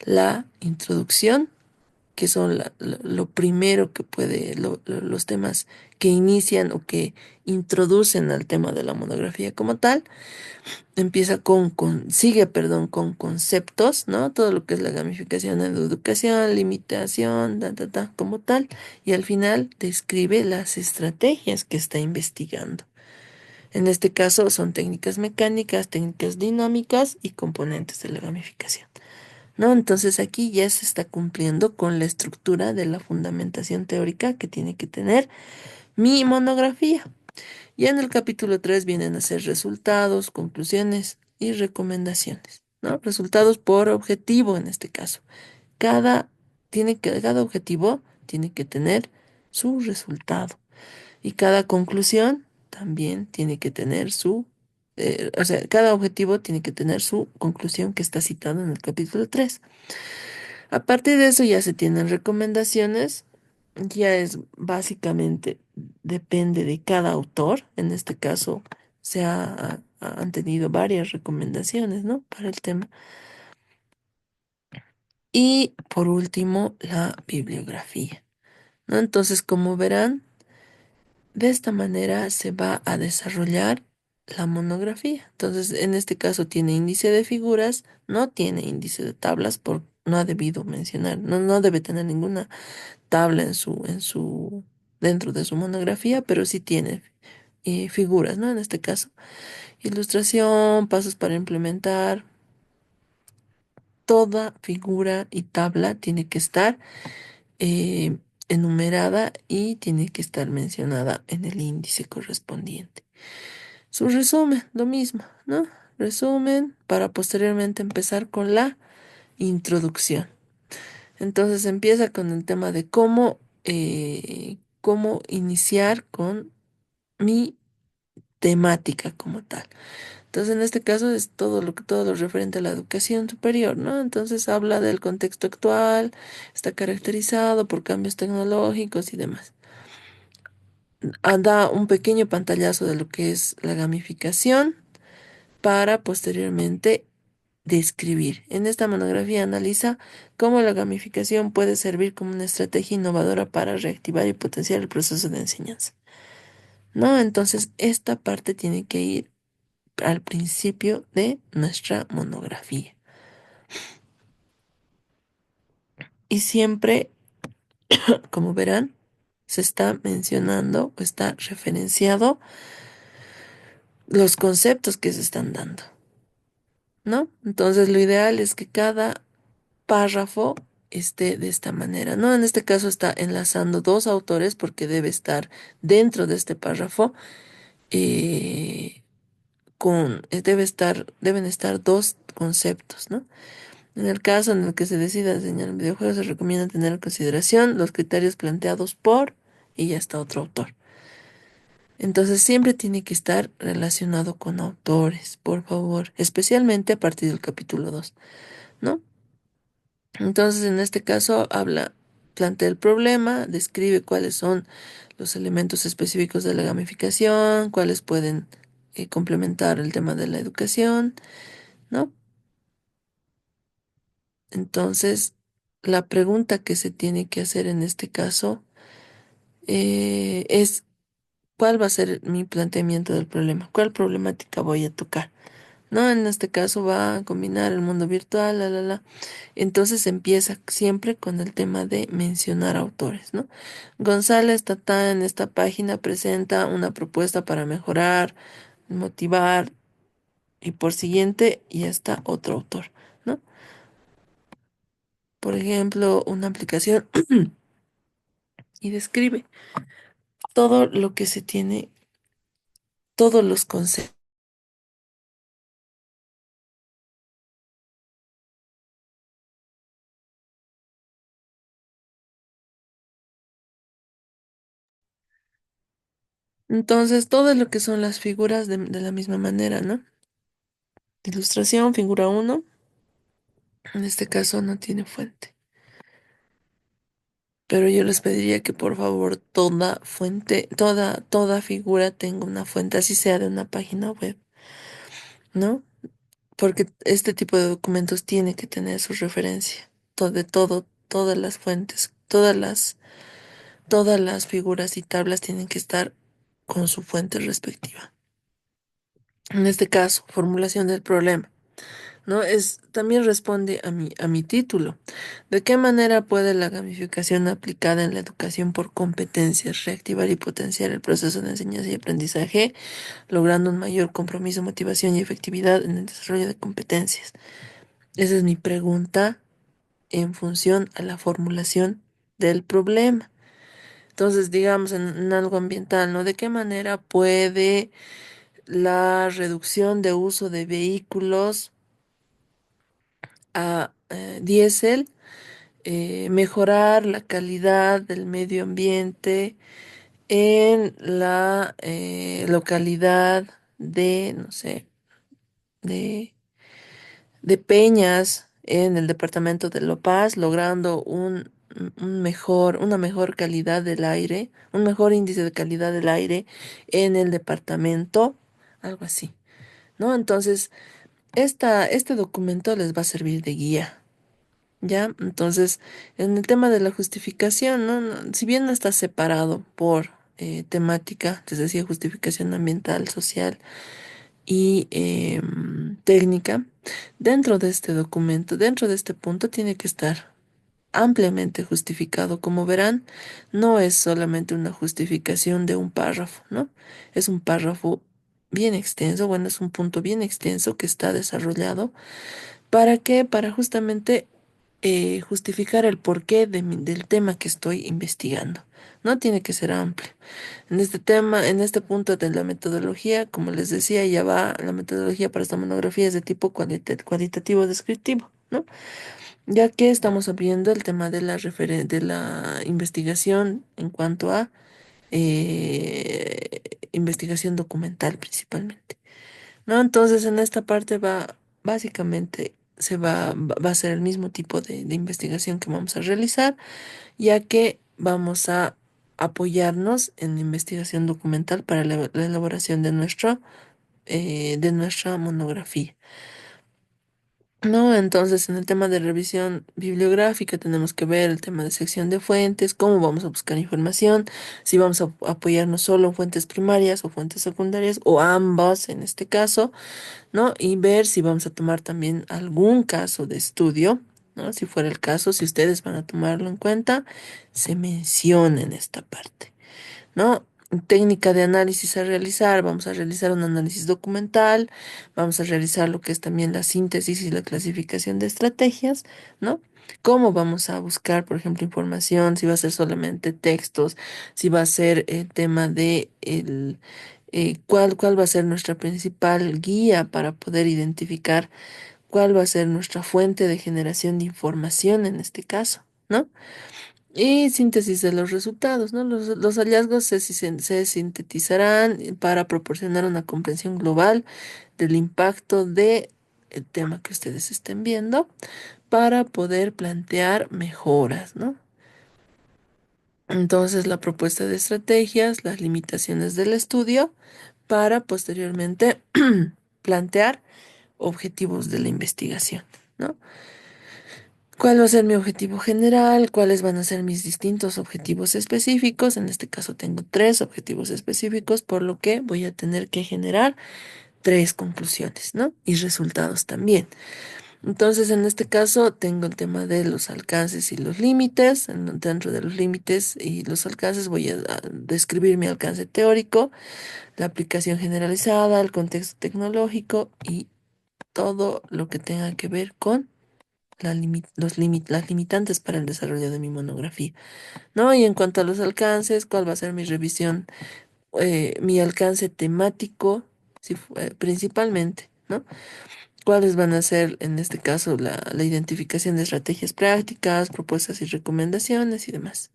la introducción, que son lo primero que puede, los temas que inician o que introducen al tema de la monografía como tal. Empieza sigue, perdón, con conceptos, ¿no? Todo lo que es la gamificación en la educación, limitación, como tal. Y al final describe las estrategias que está investigando. En este caso son técnicas mecánicas, técnicas dinámicas y componentes de la gamificación. ¿No? Entonces aquí ya se está cumpliendo con la estructura de la fundamentación teórica que tiene que tener mi monografía. Ya en el capítulo 3 vienen a ser resultados, conclusiones y recomendaciones, ¿no? Resultados por objetivo en este caso. Cada, cada objetivo tiene que tener su resultado y cada conclusión también tiene que tener o sea, cada objetivo tiene que tener su conclusión que está citada en el capítulo 3. A partir de eso ya se tienen recomendaciones, ya es básicamente, depende de cada autor, en este caso han tenido varias recomendaciones, ¿no? Para el tema. Y por último, la bibliografía, ¿no? Entonces, como verán, de esta manera se va a desarrollar la monografía. Entonces, en este caso tiene índice de figuras, no tiene índice de tablas, no ha debido mencionar, no debe tener ninguna tabla dentro de su monografía, pero sí tiene figuras, ¿no? En este caso, ilustración, pasos para implementar, toda figura y tabla tiene que estar eh, enumerada y tiene que estar mencionada en el índice correspondiente. Su resumen, lo mismo, ¿no? Resumen para posteriormente empezar con la introducción. Entonces empieza con el tema de cómo iniciar con mi temática como tal. Entonces, en este caso es todo lo referente a la educación superior, ¿no? Entonces habla del contexto actual, está caracterizado por cambios tecnológicos y demás. Da un pequeño pantallazo de lo que es la gamificación para posteriormente describir. En esta monografía analiza cómo la gamificación puede servir como una estrategia innovadora para reactivar y potenciar el proceso de enseñanza, ¿no? Entonces, esta parte tiene que ir al principio de nuestra monografía. Y siempre, como verán, se está mencionando o está referenciado los conceptos que se están dando, ¿no? Entonces, lo ideal es que cada párrafo esté de esta manera, ¿no? En este caso está enlazando dos autores porque debe estar dentro de este párrafo eh, deben estar dos conceptos, ¿no? En el caso en el que se decida enseñar un videojuego, se recomienda tener en consideración los criterios planteados y ya está otro autor. Entonces siempre tiene que estar relacionado con autores, por favor, especialmente a partir del capítulo 2, ¿no? Entonces en este caso plantea el problema, describe cuáles son los elementos específicos de la gamificación, cuáles pueden complementar el tema de la educación, ¿no? Entonces, la pregunta que se tiene que hacer en este caso es cuál va a ser mi planteamiento del problema, cuál problemática voy a tocar. No, en este caso va a combinar el mundo virtual, la, la, la. Entonces empieza siempre con el tema de mencionar autores, ¿no? González Tatá en esta página presenta una propuesta para mejorar, motivar y por siguiente ya está otro autor, ¿no? Por ejemplo, una aplicación y describe todo lo que se tiene, todos los conceptos. Entonces, todo lo que son las figuras de la misma manera, ¿no? Ilustración, figura uno, en este caso no tiene fuente. Pero yo les pediría que por favor toda fuente, toda figura tenga una fuente, así sea de una página web, ¿no? Porque este tipo de documentos tiene que tener su referencia. Todas las fuentes, todas las figuras y tablas tienen que estar con su fuente respectiva. En este caso, formulación del problema, ¿no? También responde a mi título. ¿De qué manera puede la gamificación aplicada en la educación por competencias reactivar y potenciar el proceso de enseñanza y aprendizaje, logrando un mayor compromiso, motivación y efectividad en el desarrollo de competencias? Esa es mi pregunta en función a la formulación del problema. Entonces, digamos, en algo ambiental, ¿no? ¿De qué manera puede la reducción de uso de vehículos a diésel, mejorar la calidad del medio ambiente en la localidad de, no sé, de, de Peñas, en el departamento de La Paz, logrando una mejor calidad del aire, un mejor índice de calidad del aire en el departamento, algo así, ¿no? Entonces, este documento les va a servir de guía. ¿Ya? Entonces, en el tema de la justificación, ¿no? Si bien no está separado por temática, les decía justificación ambiental, social y técnica, dentro de este documento, dentro de este punto, tiene que estar ampliamente justificado. Como verán, no es solamente una justificación de un párrafo, ¿no? Es un párrafo bien extenso, bueno, es un punto bien extenso que está desarrollado. ¿Para qué? Para justamente justificar el porqué del tema que estoy investigando. No tiene que ser amplio. En este tema, en este punto de la metodología, como les decía, ya va, la metodología para esta monografía es de tipo cualitativo descriptivo, ¿no? Ya que estamos viendo el tema de de la investigación en cuanto a investigación documental principalmente. ¿No? Entonces, en esta parte básicamente, va a ser el mismo tipo de investigación que vamos a realizar, ya que vamos a apoyarnos en la investigación documental para la elaboración de nuestra monografía. No, entonces en el tema de revisión bibliográfica tenemos que ver el tema de sección de fuentes, cómo vamos a buscar información, si vamos a apoyarnos solo en fuentes primarias o fuentes secundarias o ambas en este caso, ¿no? Y ver si vamos a tomar también algún caso de estudio, ¿no? Si fuera el caso, si ustedes van a tomarlo en cuenta, se menciona en esta parte, ¿no? Técnica de análisis a realizar, vamos a realizar un análisis documental, vamos a realizar lo que es también la síntesis y la clasificación de estrategias, ¿no? ¿Cómo vamos a buscar, por ejemplo, información? Si va a ser solamente textos, si va a ser el tema de cuál va a ser nuestra principal guía para poder identificar cuál va a ser nuestra fuente de generación de información en este caso, ¿no? Y síntesis de los resultados, ¿no? Los hallazgos se sintetizarán para proporcionar una comprensión global del impacto del tema que ustedes estén viendo para poder plantear mejoras, ¿no? Entonces, la propuesta de estrategias, las limitaciones del estudio para posteriormente plantear objetivos de la investigación, ¿no? ¿Cuál va a ser mi objetivo general? ¿Cuáles van a ser mis distintos objetivos específicos? En este caso tengo tres objetivos específicos, por lo que voy a tener que generar tres conclusiones, ¿no? Y resultados también. Entonces, en este caso tengo el tema de los alcances y los límites. Dentro de los límites y los alcances voy a describir mi alcance teórico, la aplicación generalizada, el contexto tecnológico y todo lo que tenga que ver con las limitantes para el desarrollo de mi monografía, ¿no? Y en cuanto a los alcances, ¿cuál va a ser mi revisión? Mi alcance temático, principalmente, ¿no? ¿Cuáles van a ser, en este caso, la identificación de estrategias prácticas, propuestas y recomendaciones y demás?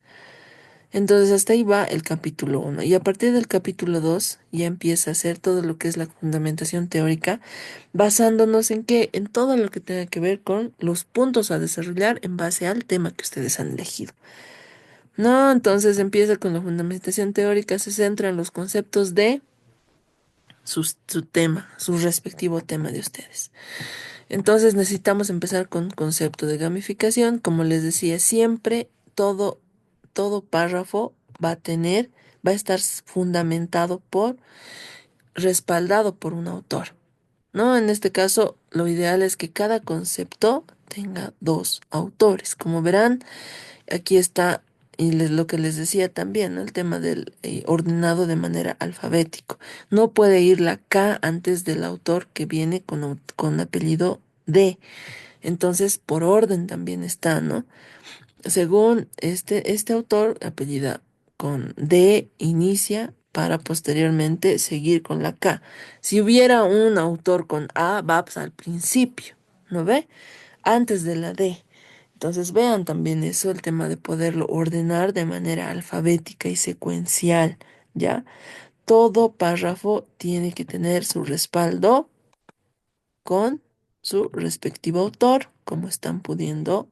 Entonces, hasta ahí va el capítulo uno. Y a partir del capítulo 2 ya empieza a hacer todo lo que es la fundamentación teórica, basándonos en qué, en todo lo que tenga que ver con los puntos a desarrollar en base al tema que ustedes han elegido. No, entonces empieza con la fundamentación teórica, se centra en los conceptos de su tema, su respectivo tema de ustedes. Entonces necesitamos empezar con concepto de gamificación. Como les decía, siempre todo párrafo va a estar fundamentado respaldado por un autor, ¿no? En este caso, lo ideal es que cada concepto tenga dos autores. Como verán, aquí está, lo que les decía también, ¿no? El tema del ordenado de manera alfabético. No puede ir la K antes del autor que viene con apellido D. Entonces, por orden también está, ¿no? Según este autor, apellida con D, inicia para posteriormente seguir con la K. Si hubiera un autor con A, va pues, al principio, ¿no ve? Antes de la D. Entonces vean también eso, el tema de poderlo ordenar de manera alfabética y secuencial, ¿ya? Todo párrafo tiene que tener su respaldo con su respectivo autor, como están pudiendo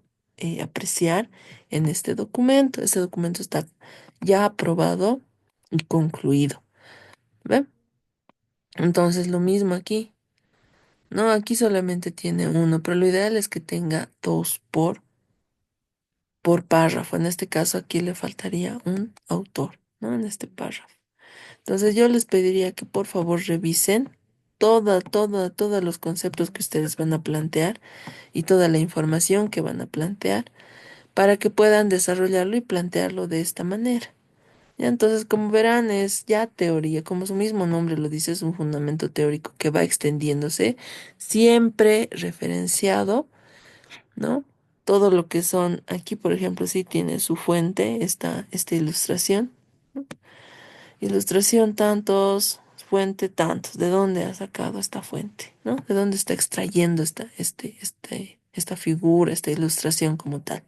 apreciar en este documento. Este documento está ya aprobado y concluido. ¿Ve? Entonces lo mismo aquí. No, aquí solamente tiene uno, pero lo ideal es que tenga dos por párrafo. En este caso aquí le faltaría un autor, ¿no? En este párrafo. Entonces yo les pediría que por favor revisen todos los conceptos que ustedes van a plantear y toda la información que van a plantear para que puedan desarrollarlo y plantearlo de esta manera. Ya, entonces, como verán, es ya teoría, como su mismo nombre lo dice, es un fundamento teórico que va extendiéndose, siempre referenciado, ¿no? Todo lo que son, aquí por ejemplo, sí tiene su fuente, esta ilustración. Ilustración tantos, fuente tantos. ¿De dónde ha sacado esta fuente? ¿No? ¿De dónde está extrayendo esta figura, esta ilustración como tal?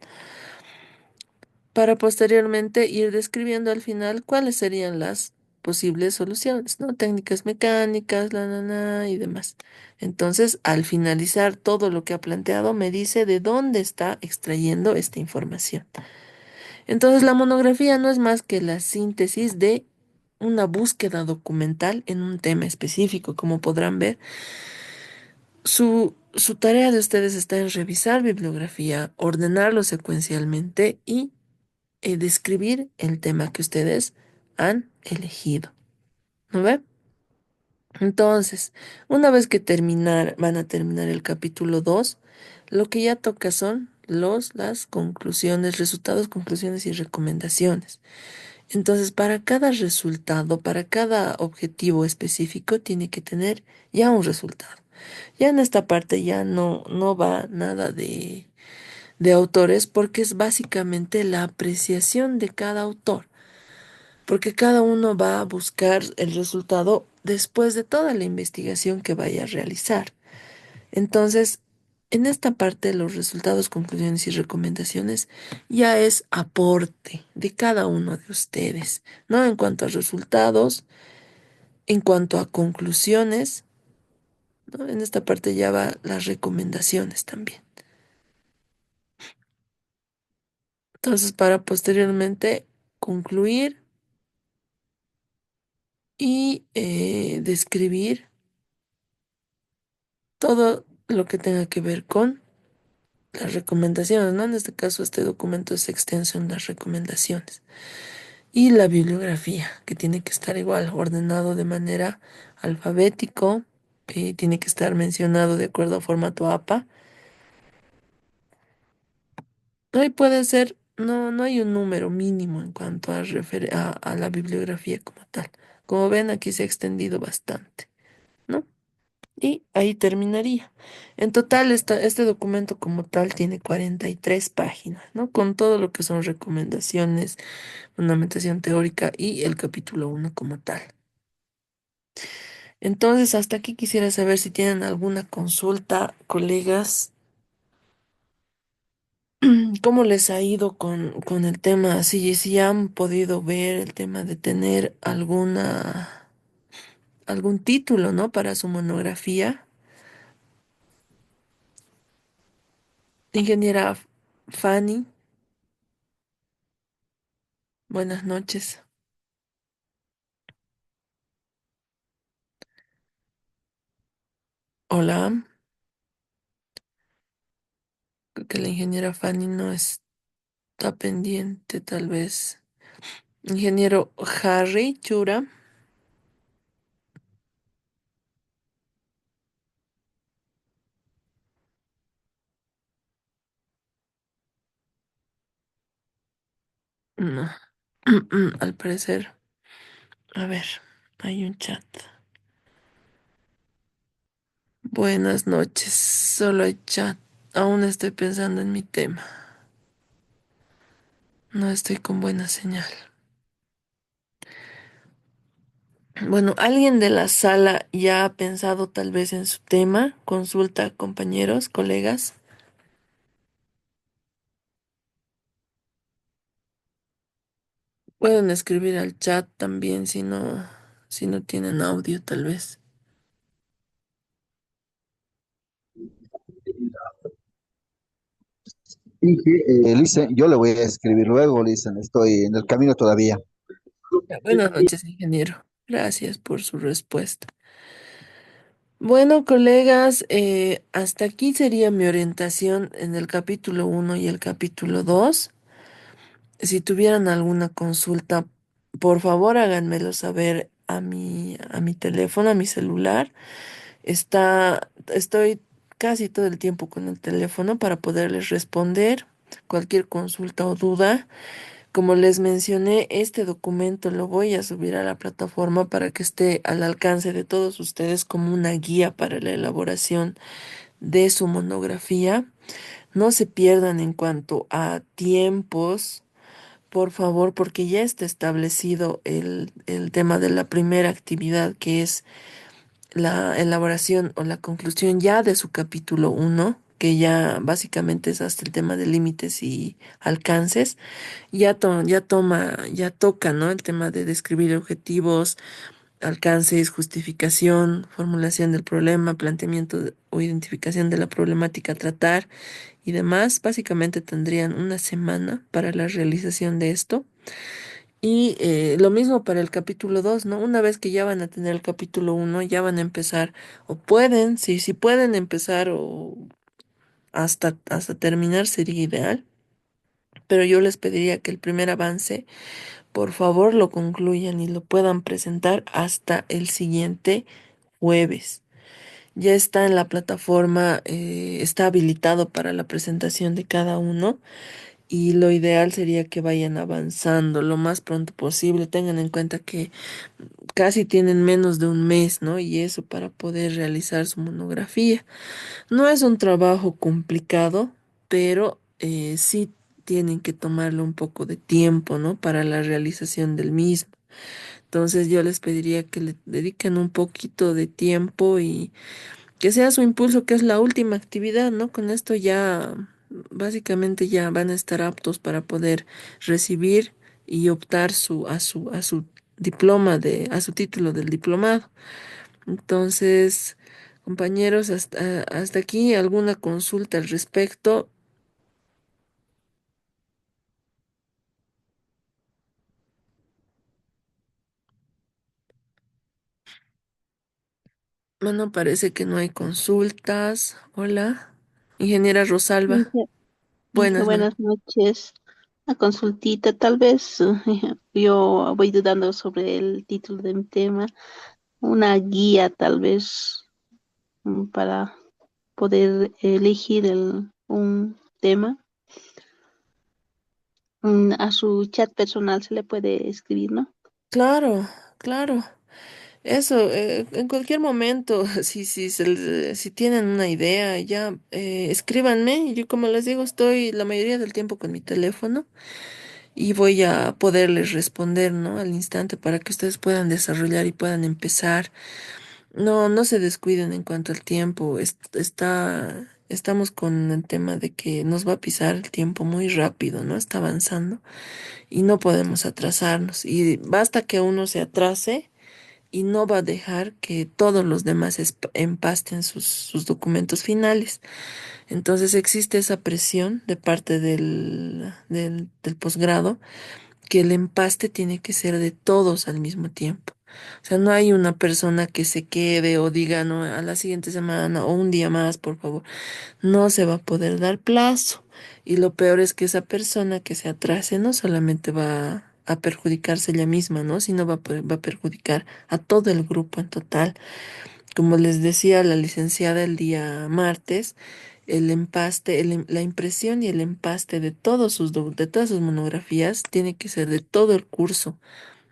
Para posteriormente ir describiendo al final cuáles serían las posibles soluciones, ¿no? Técnicas mecánicas, y demás. Entonces, al finalizar todo lo que ha planteado, me dice de dónde está extrayendo esta información. Entonces, la monografía no es más que la síntesis de una búsqueda documental en un tema específico. Como podrán ver, su tarea de ustedes está en revisar bibliografía, ordenarlo secuencialmente y describir el tema que ustedes han elegido. ¿No ve? Entonces, una vez que van a terminar el capítulo 2, lo que ya toca son las conclusiones, resultados, conclusiones y recomendaciones. Entonces, para cada resultado, para cada objetivo específico, tiene que tener ya un resultado. Ya en esta parte ya no va nada de autores porque es básicamente la apreciación de cada autor, porque cada uno va a buscar el resultado después de toda la investigación que vaya a realizar. Entonces, en esta parte, los resultados, conclusiones y recomendaciones ya es aporte de cada uno de ustedes, ¿no? En cuanto a resultados, en cuanto a conclusiones, ¿no? En esta parte ya va las recomendaciones también. Entonces, para posteriormente concluir y describir todo lo que tenga que ver con las recomendaciones, ¿no? En este caso, este documento es extenso en las recomendaciones. Y la bibliografía, que tiene que estar igual, ordenado de manera alfabético, tiene que estar mencionado de acuerdo a formato APA. Ahí puede ser, no hay un número mínimo en cuanto a la bibliografía como tal. Como ven, aquí se ha extendido bastante, ¿no? Y ahí terminaría. En total, este documento como tal tiene 43 páginas, ¿no? Con todo lo que son recomendaciones, fundamentación teórica y el capítulo uno como tal. Entonces, hasta aquí quisiera saber si tienen alguna consulta, colegas, cómo les ha ido con el tema, si han podido ver el tema de tener algún título, ¿no? Para su monografía. Ingeniera Fanny, buenas noches. Hola, creo que la ingeniera Fanny no está pendiente, tal vez. Ingeniero Harry Chura, no. Al parecer, a ver, hay un chat. Buenas noches, solo hay chat. Aún estoy pensando en mi tema. No estoy con buena señal. Bueno, alguien de la sala ya ha pensado tal vez en su tema. Consulta compañeros, colegas. Pueden escribir al chat también si no tienen audio tal vez. Inge, Listen, yo le voy a escribir luego, Listen, estoy en el camino todavía. Ya, buenas noches, ingeniero. Gracias por su respuesta. Bueno, colegas, hasta aquí sería mi orientación en el capítulo uno y el capítulo 2. Si tuvieran alguna consulta, por favor háganmelo saber a mi teléfono, a mi celular. Estoy casi todo el tiempo con el teléfono para poderles responder cualquier consulta o duda. Como les mencioné, este documento lo voy a subir a la plataforma para que esté al alcance de todos ustedes como una guía para la elaboración de su monografía. No se pierdan en cuanto a tiempos, por favor, porque ya está establecido el tema de la primera actividad, que es la elaboración o la conclusión ya de su capítulo uno, que ya básicamente es hasta el tema de límites y alcances. Ya toca, ¿no? El tema de describir objetivos, alcances, justificación, formulación del problema, o identificación de la problemática a tratar y demás. Básicamente tendrían una semana para la realización de esto. Y lo mismo para el capítulo 2, ¿no? Una vez que ya van a tener el capítulo uno, ya van a empezar, o pueden, si pueden empezar o hasta terminar sería ideal, pero yo les pediría que el primer avance, por favor, lo concluyan y lo puedan presentar hasta el siguiente jueves. Ya está en la plataforma, está habilitado para la presentación de cada uno. Y lo ideal sería que vayan avanzando lo más pronto posible. Tengan en cuenta que casi tienen menos de un mes, ¿no? Y eso para poder realizar su monografía. No es un trabajo complicado, pero sí tienen que tomarle un poco de tiempo, ¿no? Para la realización del mismo. Entonces yo les pediría que le dediquen un poquito de tiempo y que sea su impulso, que es la última actividad, ¿no? Con esto ya básicamente ya van a estar aptos para poder recibir y optar a su a su título del diplomado. Entonces, compañeros, hasta aquí alguna consulta al respecto. Bueno, parece que no hay consultas. Hola, ingeniera Rosalba. Inge, Inge, Buenas noches. buenas noches. Una consultita, tal vez yo voy dudando sobre el título de mi tema. Una guía, tal vez, para poder elegir un tema. A su chat personal se le puede escribir, ¿no? Claro, claro. Eso, en cualquier momento, si tienen una idea, ya escríbanme. Yo, como les digo, estoy la mayoría del tiempo con mi teléfono y voy a poderles responder, ¿no? Al instante para que ustedes puedan desarrollar y puedan empezar. No se descuiden en cuanto al tiempo. Estamos con el tema de que nos va a pisar el tiempo muy rápido, ¿no? Está avanzando y no podemos atrasarnos. Y basta que uno se atrase y no va a dejar que todos los demás empasten sus documentos finales. Entonces existe esa presión de parte del posgrado, que el empaste tiene que ser de todos al mismo tiempo. O sea, no hay una persona que se quede o diga, no, a la siguiente semana o un día más, por favor. No se va a poder dar plazo. Y lo peor es que esa persona que se atrase no solamente va a perjudicarse ella misma, ¿no? Sino va a perjudicar a todo el grupo en total. Como les decía la licenciada el día martes, el empaste, la impresión y el empaste de de todas sus monografías tiene que ser de todo el curso,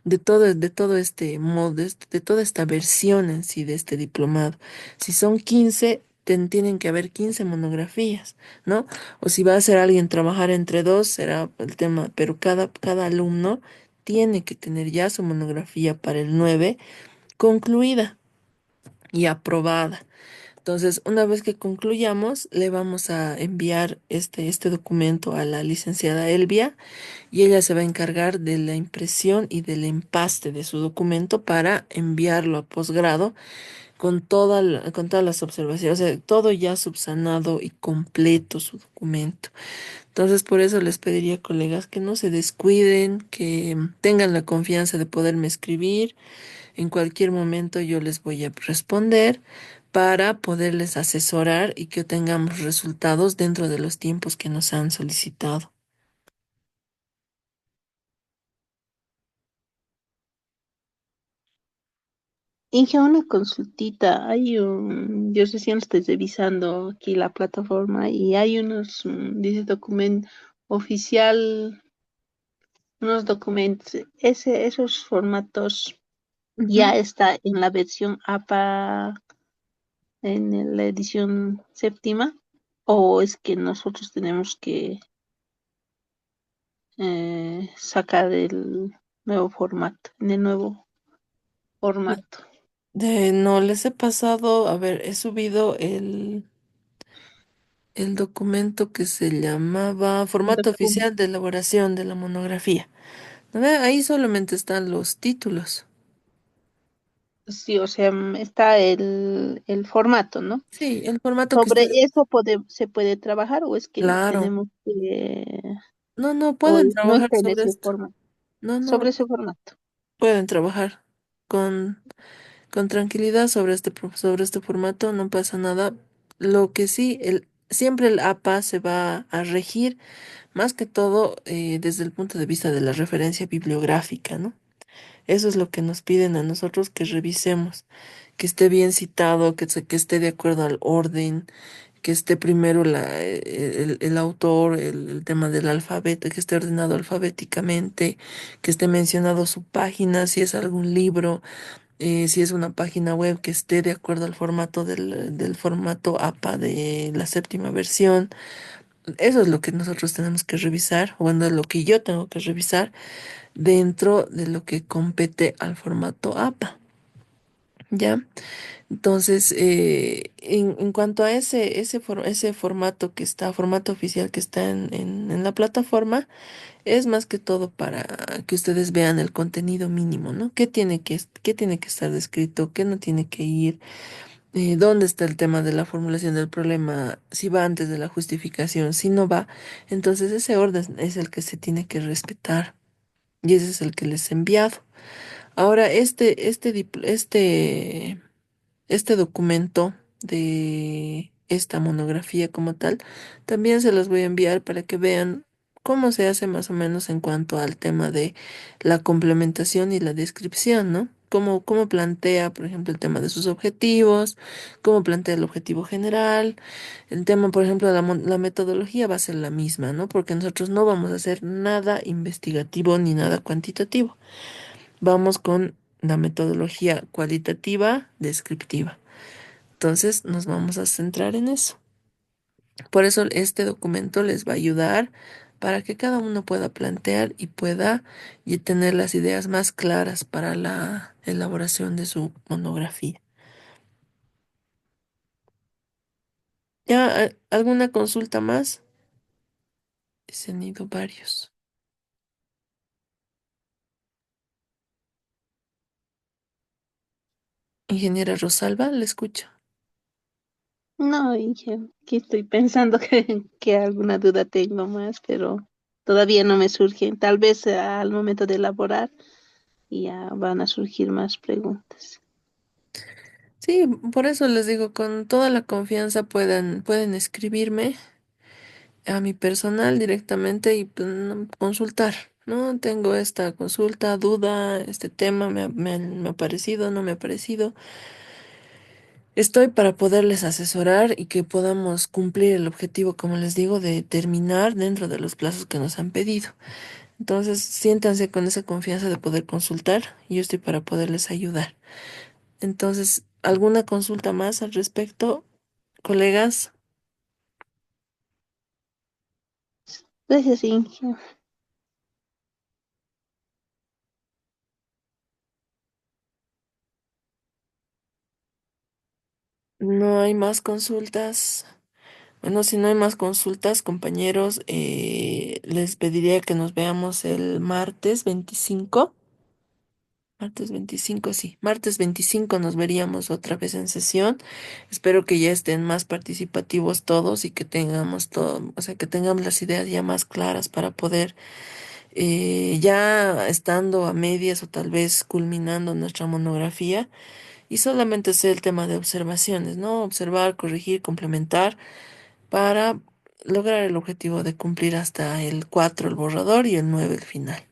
de todo este modo, de toda esta versión en sí de este diplomado. Si son 15 tienen que haber 15 monografías, ¿no? O si va a ser alguien trabajar entre dos, será el tema, pero cada alumno tiene que tener ya su monografía para el 9 concluida y aprobada. Entonces, una vez que concluyamos, le vamos a enviar este documento a la licenciada Elvia y ella se va a encargar de la impresión y del empaste de su documento para enviarlo a posgrado con con todas las observaciones, o sea, todo ya subsanado y completo su documento. Entonces, por eso les pediría, colegas, que no se descuiden, que tengan la confianza de poderme escribir. En cualquier momento yo les voy a responder para poderles asesorar y que tengamos resultados dentro de los tiempos que nos han solicitado. Inge, una consultita. Yo recién estoy revisando aquí la plataforma y hay dice documento oficial, unos documentos. Esos formatos Ujú. ya está en la versión APA, la edición séptima, o es que nosotros tenemos que sacar el nuevo formato, en el nuevo formato. No les he pasado, a ver, he subido el documento que se llamaba formato oficial de elaboración de la monografía. ¿No ve? Ahí solamente están los títulos. Sí, o sea, está el formato, ¿no? Sí, el formato que ¿Sobre ustedes, eso se puede trabajar o es que claro. tenemos que, No, no, o pueden no trabajar está en sobre ese esto. formato? No, no, Sobre ese formato. pueden trabajar con, con tranquilidad sobre sobre este formato, no pasa nada. Lo que sí, siempre el APA se va a regir más que todo desde el punto de vista de la referencia bibliográfica, ¿no? Eso es lo que nos piden a nosotros que revisemos, que esté bien citado, que esté de acuerdo al orden, que esté primero el autor, el tema del alfabeto, que esté ordenado alfabéticamente, que esté mencionado su página, si es algún libro, si es una página web, que esté de acuerdo al formato del formato APA de la séptima versión. Eso es lo que nosotros tenemos que revisar, o bueno, es lo que yo tengo que revisar dentro de lo que compete al formato APA. ¿Ya? Entonces, en cuanto a ese formato formato oficial que está en la plataforma, es más que todo para que ustedes vean el contenido mínimo, ¿no? ¿Qué tiene que estar descrito? ¿Qué no tiene que ir? ¿Dónde está el tema de la formulación del problema? Si va antes de la justificación, si no va. Entonces, ese orden es el que se tiene que respetar y ese es el que les he enviado. Ahora, este documento de esta monografía como tal, también se los voy a enviar para que vean cómo se hace más o menos en cuanto al tema de la complementación y la descripción, ¿no? Cómo plantea, por ejemplo, el tema de sus objetivos, cómo plantea el objetivo general, el tema, por ejemplo, de la metodología va a ser la misma, ¿no? Porque nosotros no vamos a hacer nada investigativo ni nada cuantitativo. Vamos con la metodología cualitativa, descriptiva. Entonces nos vamos a centrar en eso. Por eso este documento les va a ayudar para que cada uno pueda plantear y pueda y tener las ideas más claras para la elaboración de su monografía. ¿Ya alguna consulta más? He tenido varios. Ingeniera Rosalba, le escucho. No, Inge, aquí estoy pensando que alguna duda tengo más, pero todavía no me surgen. Tal vez al momento de elaborar ya van a surgir más preguntas. Sí, por eso les digo, con toda la confianza pueden escribirme a mi personal directamente y pues, consultar, ¿no? Tengo esta consulta, duda, este tema me ha parecido, no me ha parecido. Estoy para poderles asesorar y que podamos cumplir el objetivo, como les digo, de terminar dentro de los plazos que nos han pedido. Entonces, siéntanse con esa confianza de poder consultar y yo estoy para poderles ayudar. Entonces, ¿alguna consulta más al respecto, colegas? Gracias, Inge. No hay más consultas. Bueno, si no hay más consultas, compañeros, les pediría que nos veamos el martes 25. Martes 25, sí. Martes 25 nos veríamos otra vez en sesión. Espero que ya estén más participativos todos y que tengamos todo, o sea, que tengamos las ideas ya más claras para poder, ya estando a medias o tal vez culminando nuestra monografía y solamente hacer el tema de observaciones, ¿no? Observar, corregir, complementar para lograr el objetivo de cumplir hasta el 4 el borrador y el 9 el final.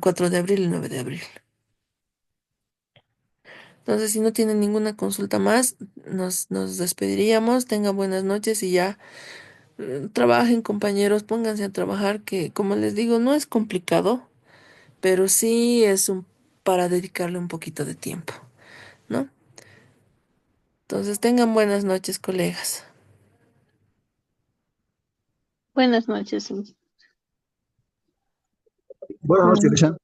4 de abril y 9 de abril. Entonces, si no tienen ninguna consulta más, nos despediríamos. Tengan buenas noches y ya trabajen, compañeros, pónganse a trabajar, que como les digo, no es complicado, pero sí es un para dedicarle un poquito de tiempo, ¿no? Entonces, tengan buenas noches, colegas. Buenas noches. Buenas noches, Mm. Cristian.